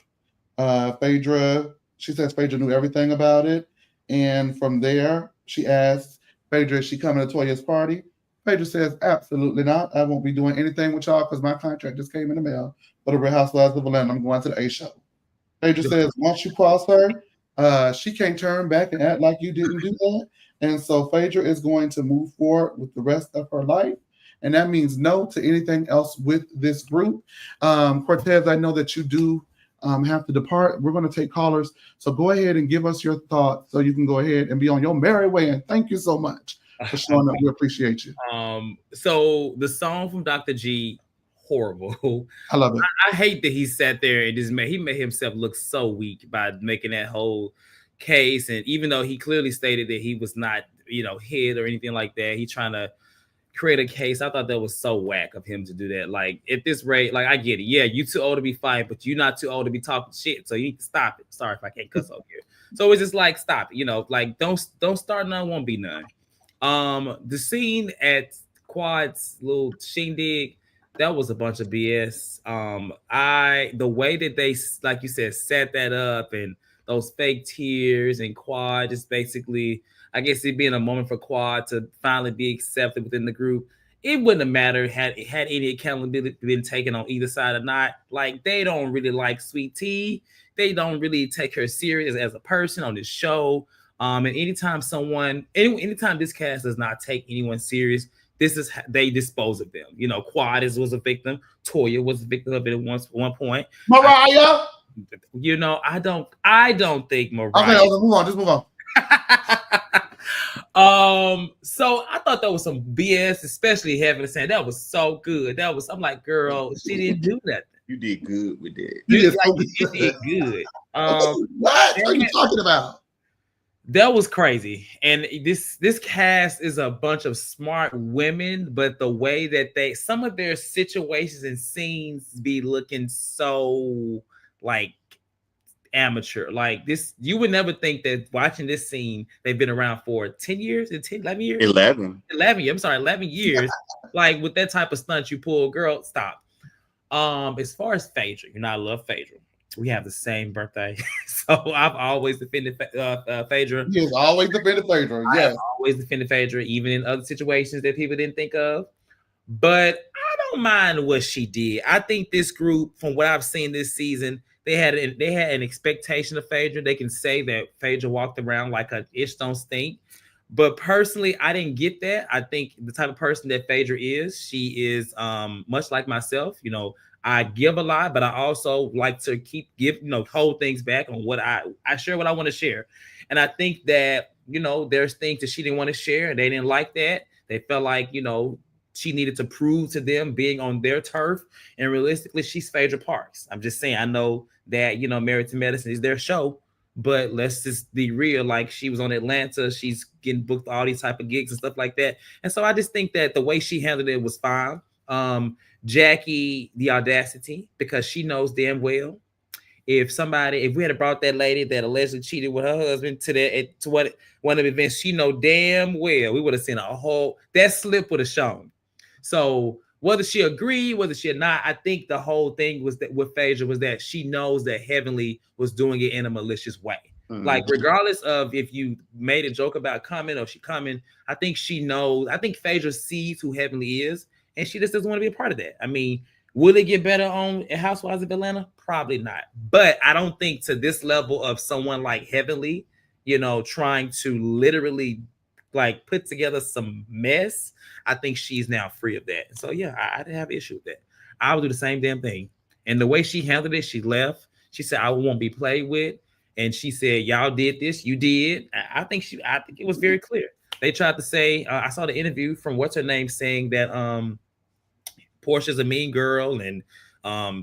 She says Phaedra knew everything about it. And from there, she asks Phaedra, is she coming to Toya's party? Phaedra says, absolutely not. I won't be doing anything with y'all because my contract just came in the mail for the Real Housewives of Atlanta. I'm going to the A show. Phaedra says, once you cross her, she can't turn back and act like you didn't do that. And so Phaedra is going to move forward with the rest of her life. And that means no to anything else with this group. Cortez, I know that you do have to depart. We're going to take callers. So go ahead and give us your thoughts so you can go ahead and be on your merry way. And thank you so much for showing up. We appreciate you. So the song from Dr. G, horrible. I love it. I hate that he sat there and he made himself look so weak by making that whole case. And even though he clearly stated that he was not, hit or anything like that, he trying to create a case. I thought that was so whack of him to do that. Like at this rate, like I get it. Yeah, you too old to be fighting, but you're not too old to be talking shit. So you need to stop it. Sorry if I can't cuss over here. So it's just like stop it. Like don't start none, won't be none. The scene at Quad's little shindig, that was a bunch of BS. The way that they, like you said, set that up and those fake tears and Quad just basically, I guess it being a moment for Quad to finally be accepted within the group. It wouldn't have mattered had any accountability been taken on either side or not. Like they don't really like Sweet Tea. They don't really take her serious as a person on this show. And anytime this cast does not take anyone serious, this is they dispose of them. Quad was a victim. Toya was a victim of it at one point. Mariah. I don't think Mariah. Okay, move on. Just move on. So I thought that was some BS, especially having saying that was so good. I'm like, girl, she didn't do that. You did good with that. You did good. What are you talking about? That was crazy. And this cast is a bunch of smart women, but the way that some of their situations and scenes be looking so like amateur. Like this, you would never think that watching this scene, they've been around for 10 years, 11 years? 11. 11 years. Like with that type of stunt you pull, girl, stop. As far as Phaedra, I love Phaedra. We have the same birthday. So I've always defended Phaedra. He has always defended Phaedra. Yes. I've always defended Phaedra, even in other situations that people didn't think of. But I don't mind what she did. I think this group, from what I've seen this season, they had an expectation of Phaedra. They can say that Phaedra walked around like a ish don't stink. But personally, I didn't get that. I think the type of person that Phaedra is, she is much like myself. You know, I give a lot, but I also like to hold things back on what I share what I want to share. And I think that, you know, there's things that she didn't want to share and they didn't like that. They felt like, you know, she needed to prove to them being on their turf. And realistically, she's Phaedra Parks. I'm just saying, I know that, you know, Married to Medicine is their show, but let's just be real. Like, she was on Atlanta, she's getting booked all these type of gigs and stuff like that. And so I just think that the way she handled it was fine. Jackie, the audacity, because she knows damn well if we had brought that lady that allegedly cheated with her husband to one of the events, she know damn well we would have seen that slip would have shown. So whether she agreed, whether she or not, I think the whole thing was that with Phaedra was that she knows that Heavenly was doing it in a malicious way. Mm-hmm. Like, regardless of if you made a joke about coming or she coming, I think she knows. I think Phaedra sees who Heavenly is, and she just doesn't want to be a part of that. I mean, will it get better on Housewives of Atlanta? Probably not. But I don't think to this level of someone like Heavenly, you know, trying to literally like put together some mess. I think she's now free of that. So yeah, I didn't have an issue with that. I would do the same damn thing. And the way she handled it, she left. She said, I won't be played with. And she said, y'all did this, you did. I think it was very clear. They tried to say, I saw the interview from what's her name saying that Portia's a mean girl and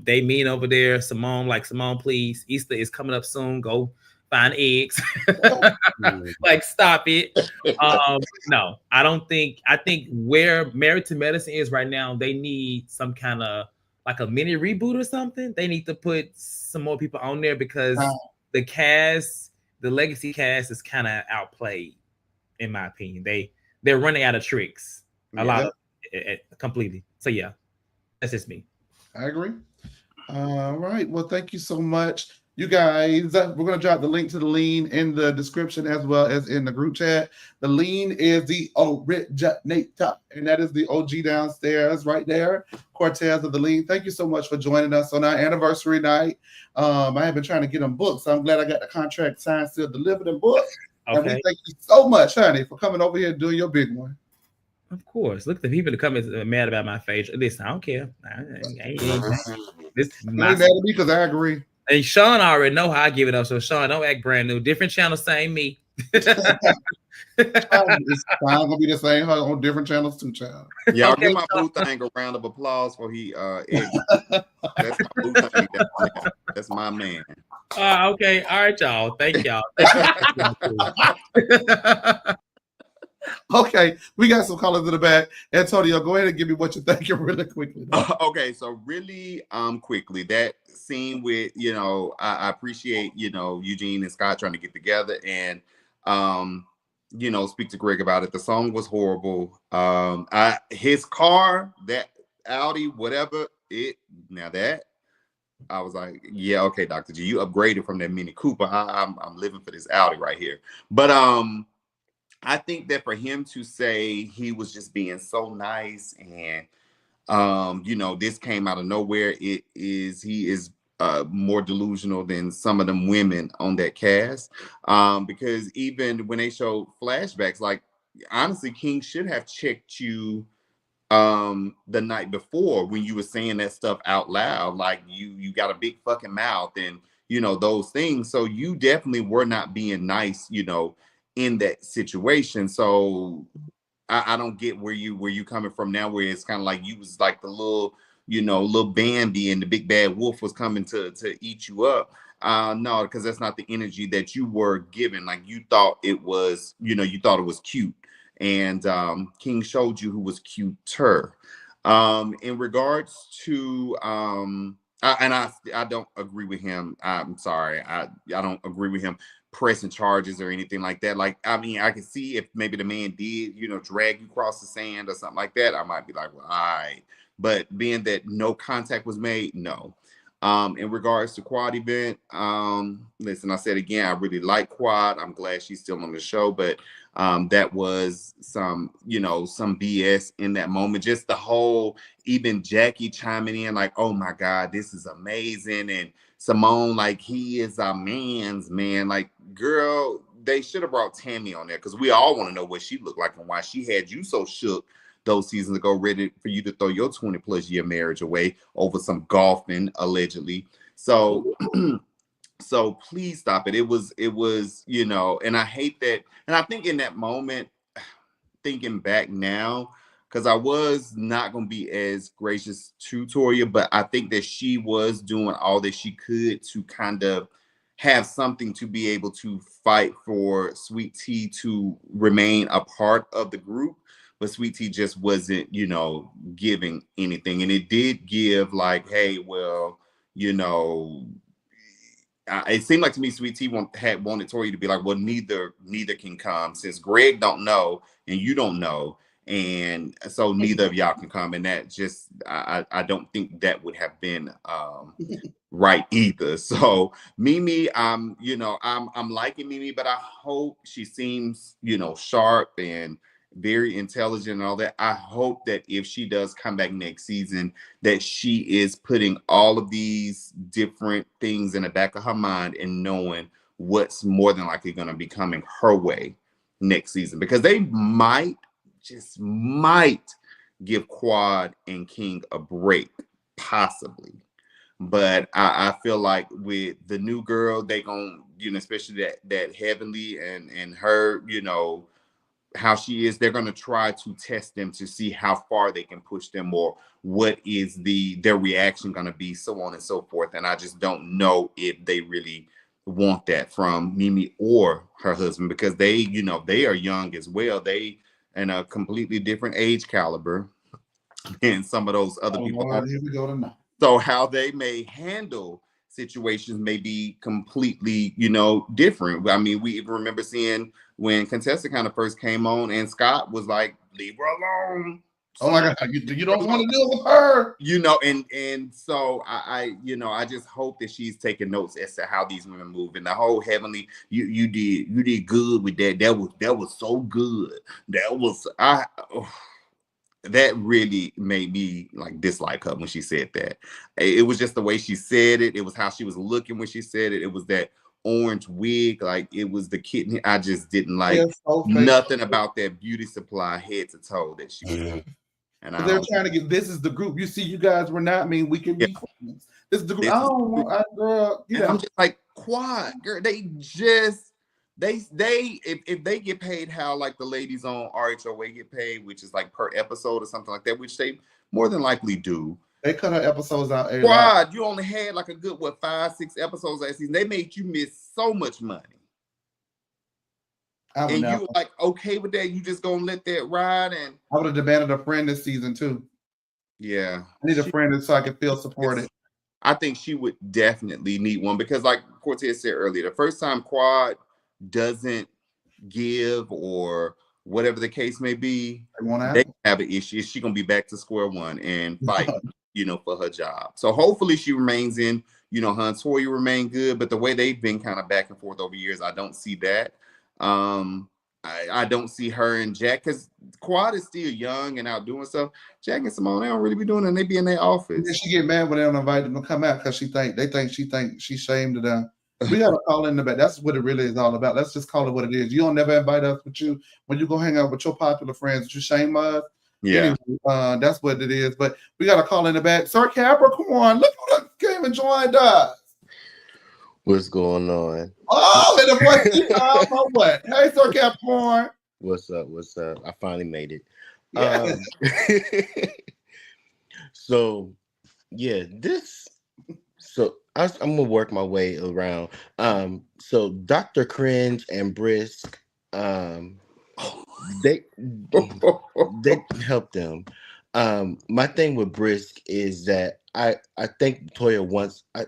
they mean over there. Simone, please, Easter is coming up soon. Go find eggs. Like, stop it. No, I don't think. I think where Married to Medicine is right now, they need some kind of like a mini reboot or something. They need to put some more people on there because the cast, the legacy cast, is kind of outplayed, in my opinion. They're running out of tricks. A lot of it, completely. So yeah, that's just me. I agree. All right. Well, thank you so much. You guys, we're going to drop the link to the lean in the description as well as in the group chat. The lean is the originator, and that is the OG downstairs right there, Cortez of the lean. Thank you so much for joining us on our anniversary night. I have been trying to get them booked, so I'm glad I got the contract signed, still delivered and booked. Okay. And we thank you so much, honey, for coming over here and doing your big one. Of course. Look, the people that come in mad about my face. Listen, I don't care. This mad at me because I agree. And Sean already know how I give it up. So Sean, don't act brand new. Different channel, same me. It's gonna be the same on different channels too, child. Yeah, I'll give my boo thing a round of applause for he that's my boo thing. That's my man. Okay. All right, y'all. Thank y'all. Okay, we got some colors in the back. Antonio, go ahead and give me what you're thinking really quickly. Okay, so really quickly, that scene with, you know, I appreciate, you know, Eugene and Scott trying to get together and you know, speak to Greg about it. The song was horrible. His car, that Audi, whatever, that I was like, yeah, okay, Dr. G, you upgraded from that Mini Cooper. I'm living for this Audi right here. But I think that for him to say he was just being so nice and you know, this came out of nowhere, he is more delusional than some of them women on that cast. Because even when they showed flashbacks, like, honestly, King should have checked you the night before when you were saying that stuff out loud, like you got a big fucking mouth and, you know, those things. So you definitely were not being nice, you know, in that situation. So I don't get where you coming from now, where it's kind of like you was like the little, you know, little Bambi and the big bad wolf was coming to eat you up. No, because that's not the energy that you were given. Like, you thought it was, you know, you thought it was cute. And King showed you who was cuter. In regards to I don't agree with him. I'm sorry. I don't agree with him pressing charges or anything like that. Like, I mean, I can see if maybe the man did, you know, drag you across the sand or something like that, I might be like, well, all right. But being that no contact was made, no. In regards to Quad event, listen, I said again, I really like Quad. I'm glad she's still on the show, but that was some, you know, some BS in that moment. Just the whole, even Jackie chiming in like, oh my God, this is amazing. And Simone, like, he is a man's man. Like, girl, they should have brought Tammy on there because we all want to know what she looked like and why she had you so shook those seasons ago, ready for you to throw your 20+ year marriage away over some golfing allegedly. So so please stop it. It was, you know, and I hate that. And I think in that moment, thinking back now, because I was not going to be as gracious to Toya, but I think that she was doing all that she could to kind of have something to be able to fight for Sweet Tea to remain a part of the group. But Sweet Tea just wasn't, you know, giving anything. And it did give like, hey, well, you know, it seemed like to me Sweet Tea had wanted Toya to be like, well, neither can come since Greg don't know and you don't know, and so neither of y'all can come, and that just I don't think that would have been right either. So Mimi, you know, I'm liking Mimi, but I hope she seems, you know, sharp and very intelligent and all that. I hope that if she does come back next season, that she is putting all of these different things in the back of her mind and knowing what's more than likely going to be coming her way next season, because they might give Quad and King a break, possibly. But I feel like with the new girl, they gonna, you know, especially that Heavenly and her, you know, how she is, they're going to try to test them to see how far they can push them or what is their reaction going to be, so on and so forth. And I just don't know if they really want that from Mimi or her husband, because they, you know, they are young as well. They in a completely different age caliber than some of those other people. Here we go tonight. So how they may handle situations may be completely, you know, different. I mean, we even remember seeing when Contessa kind of first came on and Scott was like, leave her alone. Oh my God, you don't want to deal with her. You know, and so I you know, I just hope that she's taking notes as to how these women move. And the whole Heavenly, you did good with that. That was so good. That really made me like dislike her when she said that. It was just the way she said it. It was how she was looking when she said it. It was that orange wig, like it was the kitten. I just didn't like nothing about that beauty supply head to toe that she was. And they're trying to get, this is the group. You see, you guys were not mean we can be friends. This is the group. Girl, yeah. I'm just like, Quad, girl, they just if they get paid how like the ladies on RHOA get paid, which is like per episode or something like that, which they more than likely do. They cut her episodes out. Quad, you only had like a good 5-6 episodes last season. They made you miss so much money. And you like okay with that? You just gonna let that ride? And I would have demanded a friend this season too. Yeah, I need a friend so I can feel supported. I think she would definitely need one, because like Cortez said earlier, the first time Quad doesn't give or whatever the case may be, they have an issue. Is she gonna be back to square one and fight, you know, for her job? So hopefully she remains in, you know, her and Toya remain good, but the way they've been kind of back and forth over years, I don't see that. I don't see her and Jack, because Quad is still young and out doing stuff. Jack and Simone, they don't really be doing it, and they be in their office. And she get mad when they don't invite them to come out because she think she's shamed to them. We gotta call in the back. That's what it really is all about. Let's just call it what it is. You don't never invite us, but you when you go hang out with your popular friends, you shame us. Yeah, anyway, that's what it is. But we gotta call in the back. Sir Capricorn, look who came and joined us. What's going on? Oh, and the voice, what? Hey, Sir Capricorn. What's up? What's up? I finally made it. Yes. So, yeah, I'm gonna work my way around. So Dr. Cringe and Brisk, they help them. My thing with Brisk is that I think Toya wants. I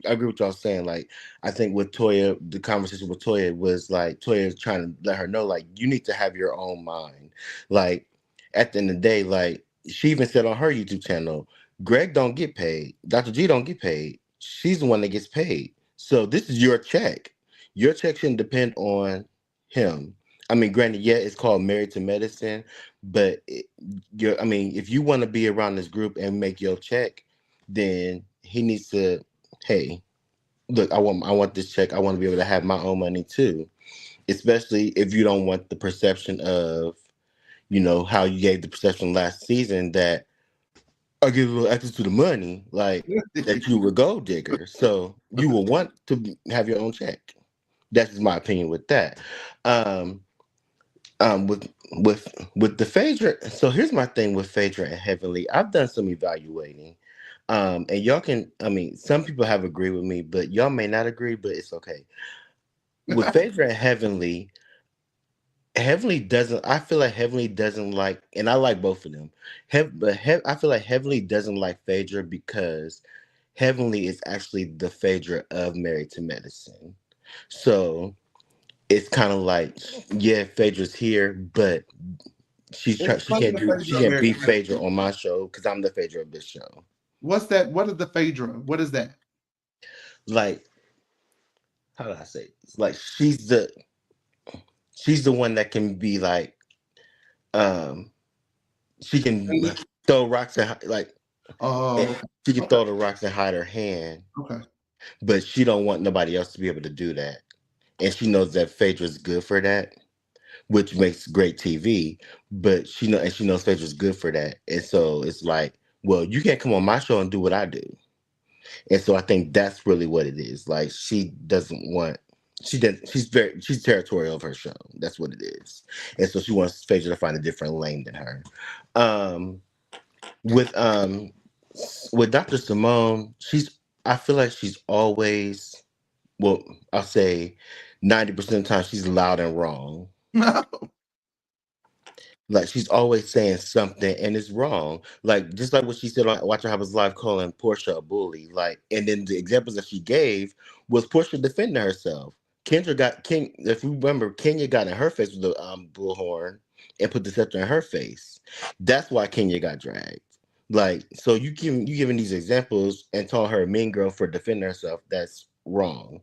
agree with y'all saying. Like, I think with Toya, the conversation with Toya was like Toya is trying to let her know, like, you need to have your own mind. Like, at the end of the day, like she even said on her YouTube channel, Greg don't get paid, Dr. G don't get paid. She's the one that gets paid. So this is your check. Your check shouldn't depend on him. I mean, granted, yeah, it's called Married to Medicine, but if you want to be around this group and make your check, then he needs to, hey, look, I want this check. I want to be able to have my own money too. especially if you don't want the perception of, how you gave the perception last season that I give a little access to the money, like that you were a gold digger. So you will want to have your own check. That's just my opinion with that. Um, with the Phaedra. So here's my thing with Phaedra and Heavenly. I've done some evaluating. And y'all can, I mean, some people have agreed with me, but y'all may not agree, but it's okay. With Phaedra and Heavenly, Heavenly doesn't. I feel like Heavenly doesn't like, and I like both of them. I feel like Heavenly doesn't like Phaedra because Heavenly is actually the Phaedra of Married to Medicine. So it's kind of like, yeah, Phaedra's here, but she Explain can't the do, she Phaedra can't be American. Phaedra on my show because I'm the Phaedra of this show. What's that? What is the Phaedra? What is that? Like, how do I say it? It's like she's the one that can be like, um she can throw rocks and like, Oh, she can okay, throw the rocks and hide her hand, okay. but she don't want nobody else to be able to do that. And she knows that Phaedra's good for that, which makes great TV. But she knows Phaedra's good for that, and so it's like, well, you can't come on my show and do what I do. And so I think that's really what it is. Like she doesn't want. She doesn't. She's territorial of her show. That's what it is. And so she wants Phaedra to find a different lane than her. Um, with um with Dr. Simone, I feel like she's always, well, I'll say 90% of the time she's loud and wrong. Like she's always saying something and it's wrong. Like just like what she said on Watch Her Have His Live calling Portia a bully. Like, and then the examples that she gave was Portia defending herself. If you remember, Kenya got in her face with the bullhorn and put the scepter in her face. That's why Kenya got dragged. Like, so you giving these examples and calling her a mean girl for defending herself, that's wrong.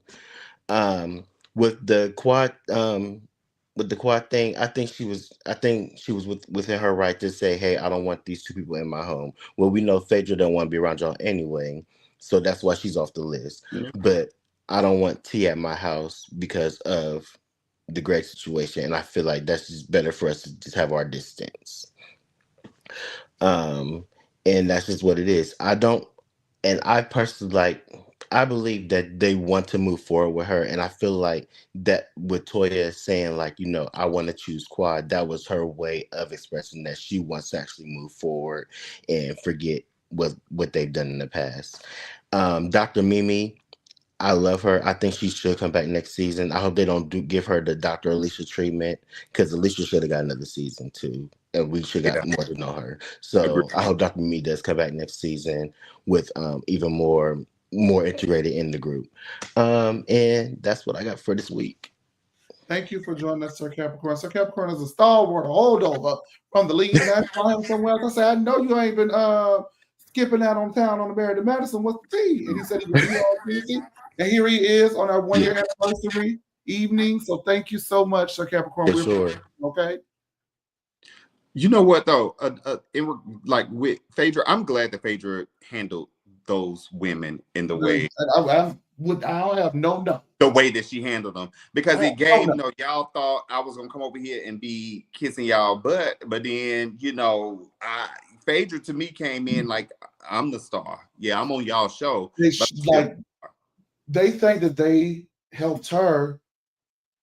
Um, with the quad thing, I think she was within her right to say, hey, I don't want these two people in my home. Well, we know Phaedra don't want to be around y'all anyway, so that's why she's off the list. Yeah. But I don't want T at my house because of the Greg situation, and I feel like that's just better for us to just have our distance. Um, and that's just what it is. I personally I believe that they want to move forward with her, and I feel like that with Toya saying like, I want to choose Quad, that was her way of expressing that she wants to actually move forward and forget what they've done in the past. Dr. Mimi, I love her. I think she should come back next season. I hope they don't give her the Dr. Alicia treatment, because Alicia should have got another season too, and we should have Yeah. got more to know her. Agree. So I hope Dr. Mimi does come back next season with even more integrated in the group. And that's what I got for this week. Thank you for joining us, Sir Capricorn. Sir Capricorn is a stalwart holdover from the lead. That's why I'm somewhere else. I said, I know you ain't been skipping out on town on the Married to Medicine. What's the tea? And he said he would be on Tuesday. And here he is on our 1 year anniversary evening. So thank you so much, Sir Capricorn. For sure. Okay. You know what though? Like with Phaedra, I'm glad that Phaedra handled those women in the way I don't have no doubt. The way that she handled them, because it gave, y'all thought I was gonna come over here and be kissing y'all butt, but then Phaedra to me came in like, I'm the star. Yeah, I'm on y'all show. They think that they helped her,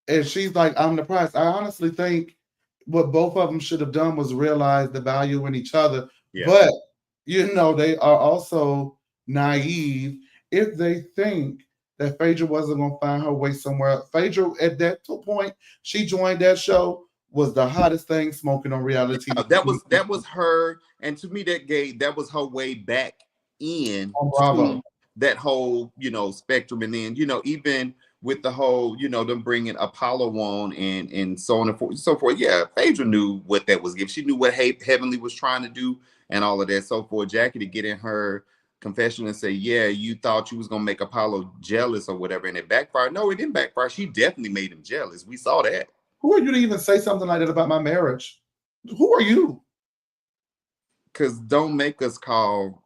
and she's like, I'm the prize. I honestly think what both of them should have done was realize the value in each other. Yeah. But they are also naive if they think that Phaedra wasn't going to find her way somewhere else. Phaedra, at that point, she joined that show, was the hottest thing smoking on reality TV. That was her, and to me that was her way back in Bravo. That whole spectrum. And then even with the whole them bringing Apollo on and so on and so forth. Yeah, Phaedra knew what that was. She knew what Heavenly was trying to do and all of that. So for Jackie to get in her confession and say, yeah, you thought you was gonna make Apollo jealous or whatever, and it backfired. No, it didn't backfire. She definitely made him jealous. We saw that. Who are you to even say something like that about my marriage? Who are you? Because don't make us call.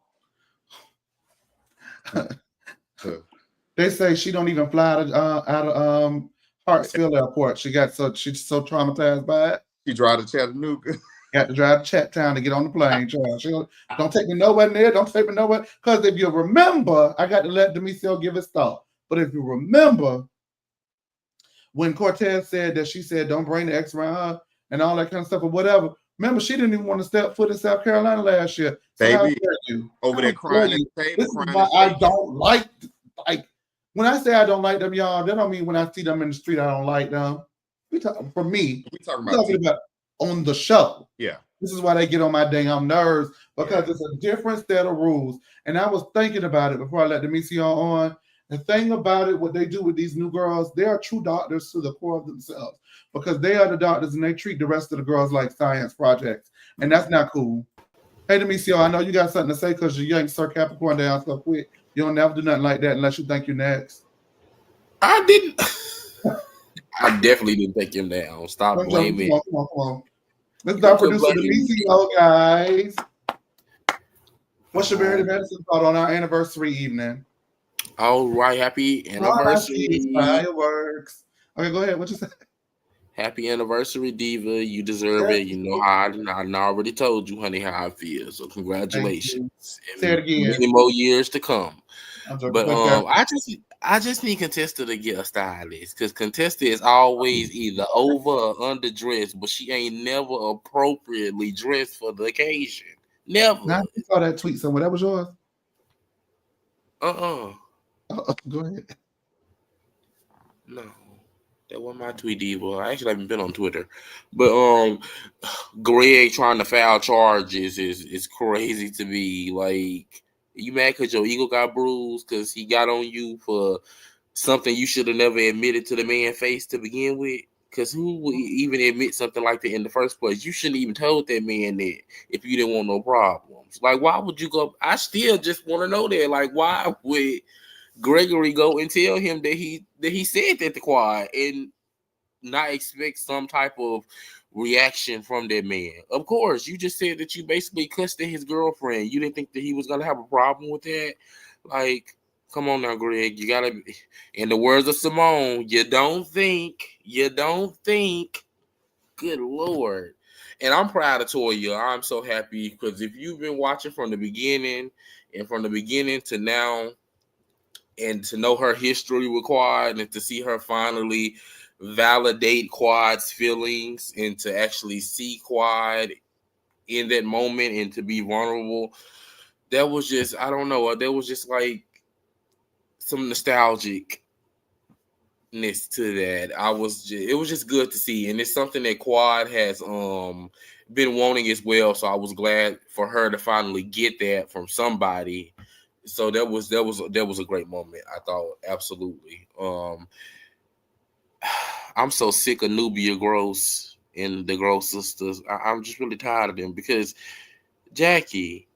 They say she don't even fly out of Hartsfield Airport. She's so traumatized by it. She drive to Chattanooga. Got to drive to Chattown to get on the plane. Child. She don't take me nowhere near. Don't take me nowhere. Because if you remember, I got to let Demisio give his thought. But if you remember, when Cortez said that she said don't bring the ex around her and all that kind of stuff or whatever. Remember, she didn't even want to step foot in South Carolina last year. So Baby, you? over there crying at the table. This is why I don't like when I say I don't like them, y'all, that don't mean when I see them in the street, I don't like them. For me, we talking about on the show. Yeah. This is why they get on my damn nerves, because it's a different set of rules. And I was thinking about it before I let Demisio on. The thing about it, what they do with these new girls, they are true doctors to the core of themselves, because they are the doctors and they treat the rest of the girls like science projects. And that's not cool. Hey, Demisio, I know you got something to say because you yanked Sir Capricorn down so quick. You don't never do nothing like that unless you think you're next. I didn't. I definitely didn't take him down. Stop blaming. Come on. Let's start producing Demisio, guys. What's your Married to Medicine thought on our anniversary evening? All right, happy anniversary. Fireworks. Okay, go ahead. What you say? Happy anniversary, Diva. You deserve it. You know how I already told you, honey, how I feel. So congratulations. Say it again. Many more years to come. But I just need Contessa to get a stylist, because Contessa is always either over or underdressed, but she ain't never appropriately dressed for the occasion. Never. Now you saw that tweet somewhere. That was yours? Go ahead. No, that wasn't my tweet, Diva. I actually haven't been on Twitter. But Greg trying to file charges is crazy to me. Like, you mad because your ego got bruised because he got on you for something you should have never admitted to the man's face to begin with? Because who would even admit something like that in the first place? You shouldn't even told that man that if you didn't want no problems. Like, why would you go? I still just want to know that. Like, why would Gregory go and tell him that he said that to Quad and not expect some type of reaction from that man? Of course, you just said that you basically cussed at his girlfriend. You didn't think that he was gonna have a problem with that. Like, come on now, Greg. You gotta, in the words of Simone, you don't think. Good Lord. And I'm proud of Toya. I'm so happy because if you've been watching from the beginning to now, and to know her history with Quad and to see her finally validate Quad's feelings and to actually see Quad in that moment and to be vulnerable, that was just, I don't know, there was just like some nostalgicness to that. It was just good to see, and it's something that Quad has been wanting as well. So I was glad for her to finally get that from somebody. So that was a great moment, I thought. Absolutely. I'm so sick of Nubia Gross and the Gross sisters. I'm just really tired of them because Jackie,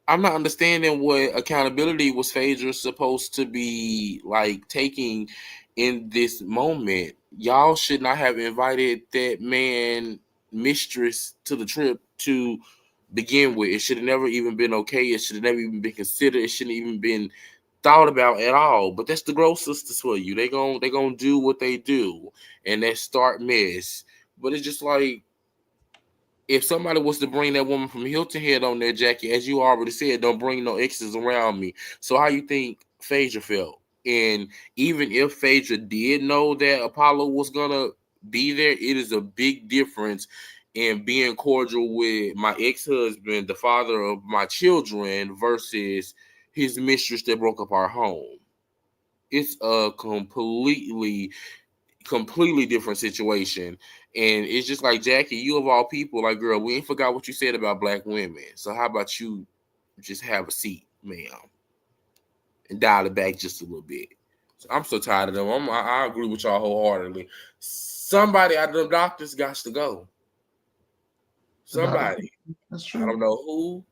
I'm not understanding what accountability was Phaedra supposed to be like taking in this moment. Y'all should not have invited that man mistress to the trip to begin with. It should have never even been okay. It should have never even been considered. It shouldn't even been thought about at all. But that's the Gross sisters for you. They gonna do what they do, and they start mess. But it's just like, if somebody was to bring that woman from Hilton Head on there, Jackie, as you already said, don't bring no exes around me. So how you think Phaedra felt? And even if Phaedra did know that Apollo was gonna be there, it is a big difference in being cordial with my ex-husband, the father of my children, versus his mistress that broke up our home. It's a completely different situation. And it's just like, Jackie, you of all people, like, girl, we ain't forgot what you said about black women. So how about you just have a seat, ma'am, and dial it back just a little bit. So I'm so tired of them. I agree with y'all wholeheartedly. Somebody out of them doctors got to go. Somebody. That's true. I don't know who,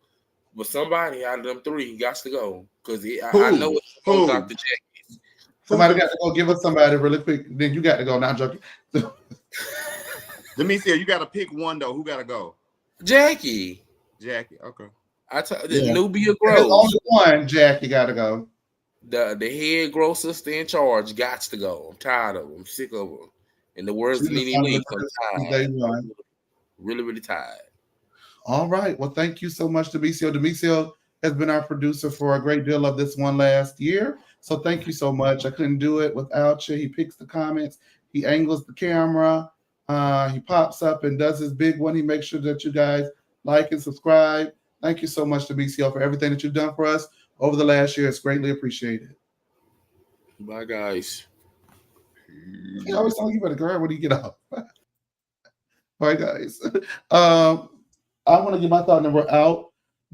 but somebody out of them three got to go. Because I know it's Dr. Jackie. Somebody got to go. Give us somebody really quick. Then you got to go. Not joking. Let me see. You got to pick one though. Who got to go? Jackie. Okay. Nubia Gross. There's only one. Jackie got to go. The head grow sister in charge got to go. I'm tired of them. I'm sick of them. In the words She's of the Nene son of Leakes, the I'm day tired. one. Really, really tired. All right. Well, thank you so much, Demisio. Demisio has been our producer for a great deal of this one last year. So thank you so much. I couldn't do it without you. He picks the comments. He angles the camera. He pops up and does his big one. He makes sure that you guys like and subscribe. Thank you so much, Demisio, for everything that you've done for us over the last year. It's greatly appreciated. Bye, guys. He always talking about a girl when he get up. All right, guys. I want to get my thought number out.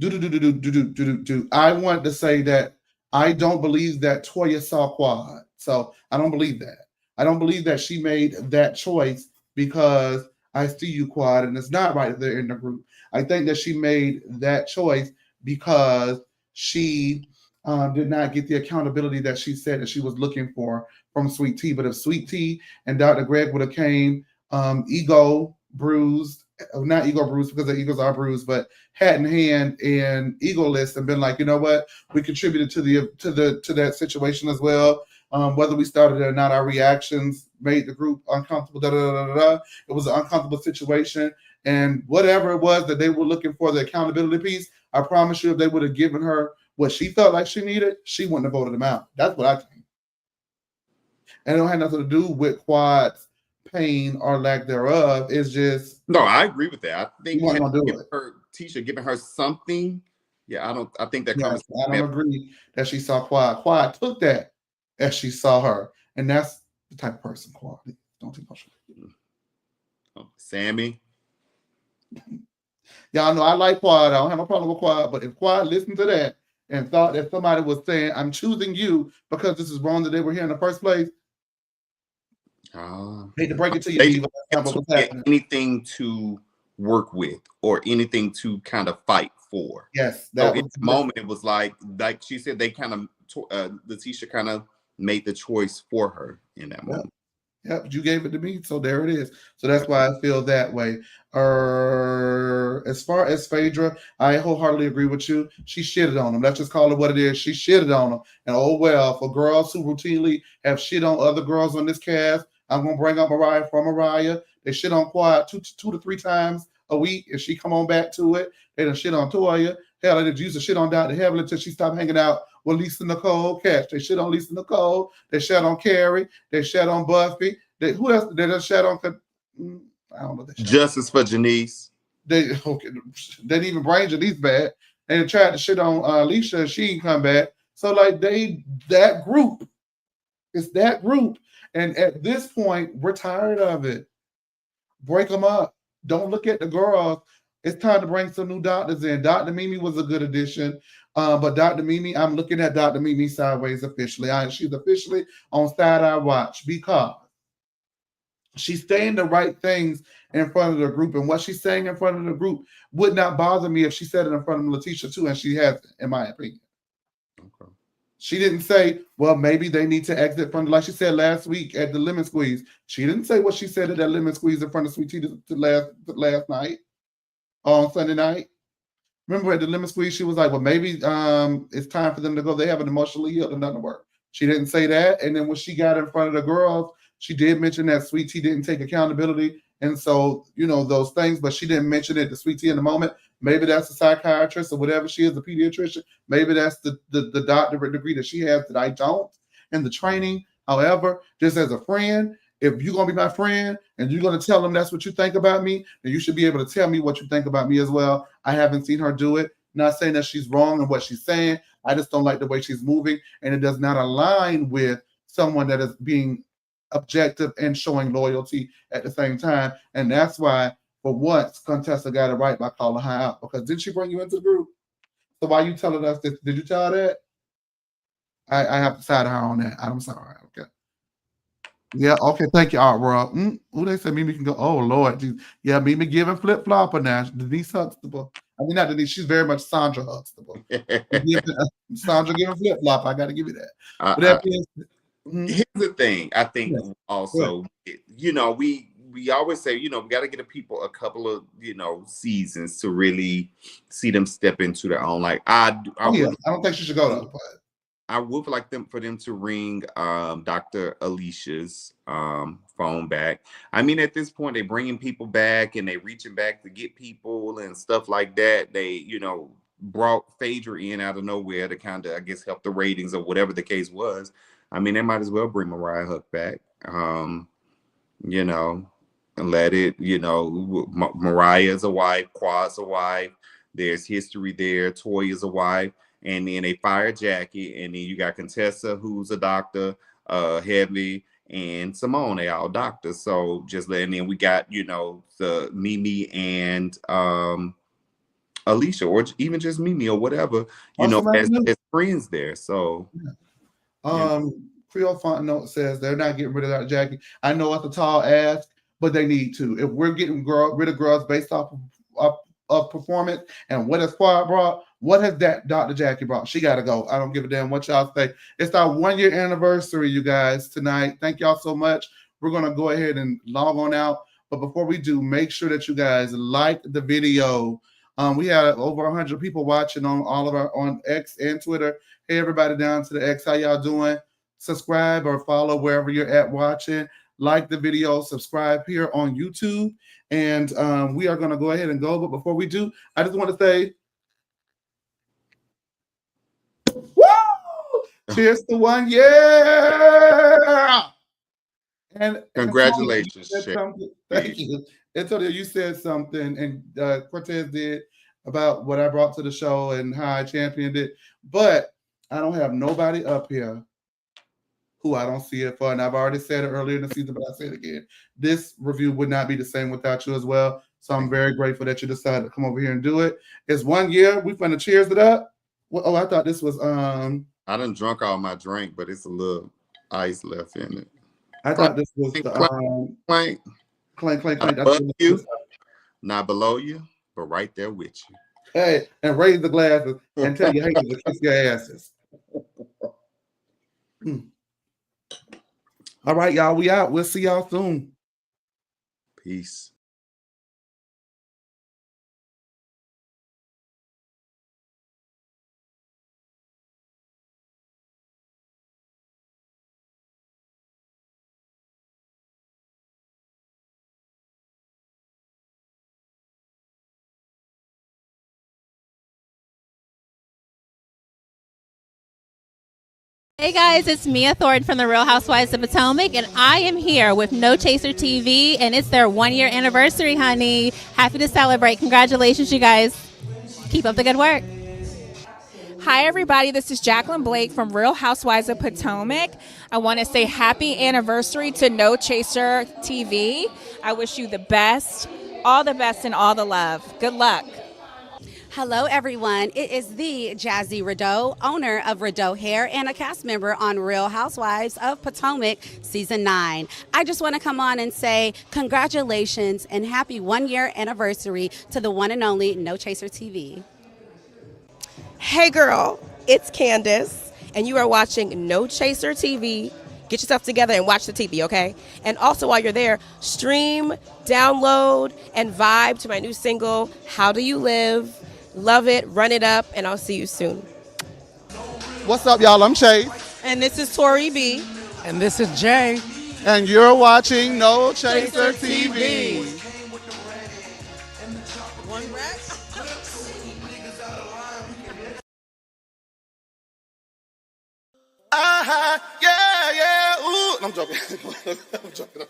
I want to say that I don't believe that Toya saw Quad. So I don't believe that. I don't believe that she made that choice because I see you, Quad, and it's not right that they're in the group. I think that she made that choice because she did not get the accountability that she said that she was looking for from Sweet Tea. But if Sweet Tea and Dr. Greg would have came ego bruised, not ego bruised because the egos are bruised, but hat in hand and egoless, and been like, you know what, we contributed to that situation as well. Whether we started it or not, our reactions made the group uncomfortable. It was an uncomfortable situation, and whatever it was that they were looking for, the accountability piece, I promise you, if they would have given her what she felt like she needed, she wouldn't have voted them out. That's what I think. And it don't have nothing to do with Quad's pain or lack thereof. It's just no, I agree with that. I think Tisha giving her something. Yeah, I think that yes, I don't agree that she saw Quad. Quad took that as she saw her, and that's the type of person Quad is. Don't take much. Sammy. Y'all know I like Quad. I don't have no problem with Quad, but if Quad listened to that and thought that somebody was saying, I'm choosing you because this is wrong that they were here in the first place, hate to break it to you, Diva. Anything to work with or anything to kind of fight for. Yes. So in the moment, it was like she said, they kind of, Letitia kind of made the choice for her in that moment. Yep, you gave it to me, so there it is. So that's why I feel that way. As far as Phaedra, I wholeheartedly agree with you. She shitted on him. Let's just call it what it is. She shitted on him. And oh well, for girls who routinely have shit on other girls on this cast, I'm gonna bring up Mariah from Mariah. They shit on Quad two to three times a week. If she come on back to it, they done shit on Toya. Hell, they used to shit on Dr. Heaven until she stopped hanging out with Lisa Nicole Cash. They shit on Lisa Nicole. They shit on Carrie. They shit on Buffy. Who else? They just shit on. I don't know. Justice for Janice. They didn't even bring Janice back. And they tried to shit on Alicia, and she didn't come back. So like that group, it's that group. And at this point, we're tired of it. Break them up. Don't look at the girls. It's time to bring some new doctors in. Dr. Mimi was a good addition. But Dr. Mimi, I'm looking at Dr. Mimi sideways officially. She's officially on side eye watch because she's saying the right things in front of the group. And what she's saying in front of the group would not bother me if she said it in front of Letitia too, and she hasn't, in my opinion. Okay. She didn't say, well, maybe they need to exit from, like she said last week at the lemon squeeze. She didn't say what she said at that lemon squeeze in front of Sweet Tea last night, on Sunday night. Remember at the lemon squeeze, she was like, well, maybe it's time for them to go. They haven't emotionally healed and done the work. She didn't say that. And then when she got in front of the girls, she did mention that Sweet Tea didn't take accountability. And so, those things, but she didn't mention it to Sweet Tea in the moment. Maybe that's a psychiatrist or whatever she is, a pediatrician. Maybe that's the doctorate degree that she has that I don't, and the training. However, just as a friend, if you're going to be my friend and you're going to tell them that's what you think about me, then you should be able to tell me what you think about me as well. I haven't seen her do it. Not saying that she's wrong in what she's saying. I just don't like the way she's moving, and it does not align with someone that is being objective and showing loyalty at the same time. And that's why, for once, Contessa got it right by calling her out. Because didn't she bring you into the group? So why are you telling us this? Did you tell her that? I have to side her on that. I'm sorry. Okay. Yeah, okay, thank you, Art World. Who they said Mimi can go? Oh, Lord. Yeah, Mimi giving flip-flopper now. Denise Huxtable. I mean, not Denise. She's very much Sandra Huxtable. Sandra giving flip-flop. I got to give you that. Here's the thing. I think also, we always say, we got to give people a couple of, seasons to really see them step into their own. Like I don't think she should go though. I would like for them to ring Dr. Alicia's phone back. I mean, at this point, they're bringing people back and they reaching back to get people and stuff like that. They, brought Phaedra in out of nowhere to kind of, I guess, help the ratings or whatever the case was. I mean, they might as well bring Mariah Huck back, and let it, Mariah's a wife, Quad's a wife. There's history there. Toya's a wife. And then they fire Jackie, and then you got Contessa, who's a doctor, Heavy, and Simone, they all doctors. So and then we got, the Mimi and Alicia, or even just Mimi or whatever, as friends there. So Creole Font Note says they're not getting rid of that Jackie. I know it's a tall ask, but they need to. If we're getting rid of girls based off of performance and what has Squad brought, what has that Dr. Jackie brought? She got to go. I don't give a damn what y'all say. It's our 1 year anniversary, you guys, tonight. Thank y'all so much. We're going to go ahead and log on out. But before we do, make sure that you guys like the video. We had over 100 people watching on X and Twitter. Hey, everybody down to the X. How y'all doing? Subscribe or follow wherever you're at watching. Like the video, subscribe here on YouTube. And we are going to go ahead and go. But before we do, I just want to say, woo! Cheers to 1 year! And congratulations. Thank you. Antonio, you said something, and Cortez did, about what I brought to the show and how I championed it. But I don't have nobody up here who I don't see it for. And I've already said it earlier in the season, but I say it again. This review would not be the same without you as well. So I'm very grateful that you decided to come over here and do it. It's 1 year. We're going to cheers it up. Well, oh, I thought this was I done drunk all my drink, but it's a little ice left in it. I thought this was the clank. Above you, not below you, but right there with you. Hey, and raise the glasses and tell your haters to kiss your asses. All right, y'all, we out. We'll see y'all soon. Peace. Hey guys, it's Mia Thornton from the Real Housewives of Potomac, and I am here with No Chaser TV, and it's their 1 year anniversary, honey. Happy to celebrate. Congratulations, you guys. Keep up the good work. Hi, everybody. This is Jacqueline Blake from Real Housewives of Potomac. I want to say happy anniversary to No Chaser TV. I wish you the best, and all the love. Good luck. Hello, everyone. It is the Jazzy Rideau, owner of Rideau Hair and a cast member on Real Housewives of Potomac Season 9. I just want to come on and say congratulations and happy 1 year anniversary to the one and only No Chaser TV. Hey, girl, it's Candace, and you are watching No Chaser TV. Get yourself together and watch the TV, okay? And also, while you're there, stream, download, and vibe to my new single, How Do You Live? Love it, run it up, and I'll see you soon. What's up, y'all? I'm Chase. And this is Tori B. And this is Jay. And you're watching No Chaser TV. One rap. Yeah, ooh. I'm joking. I'm joking.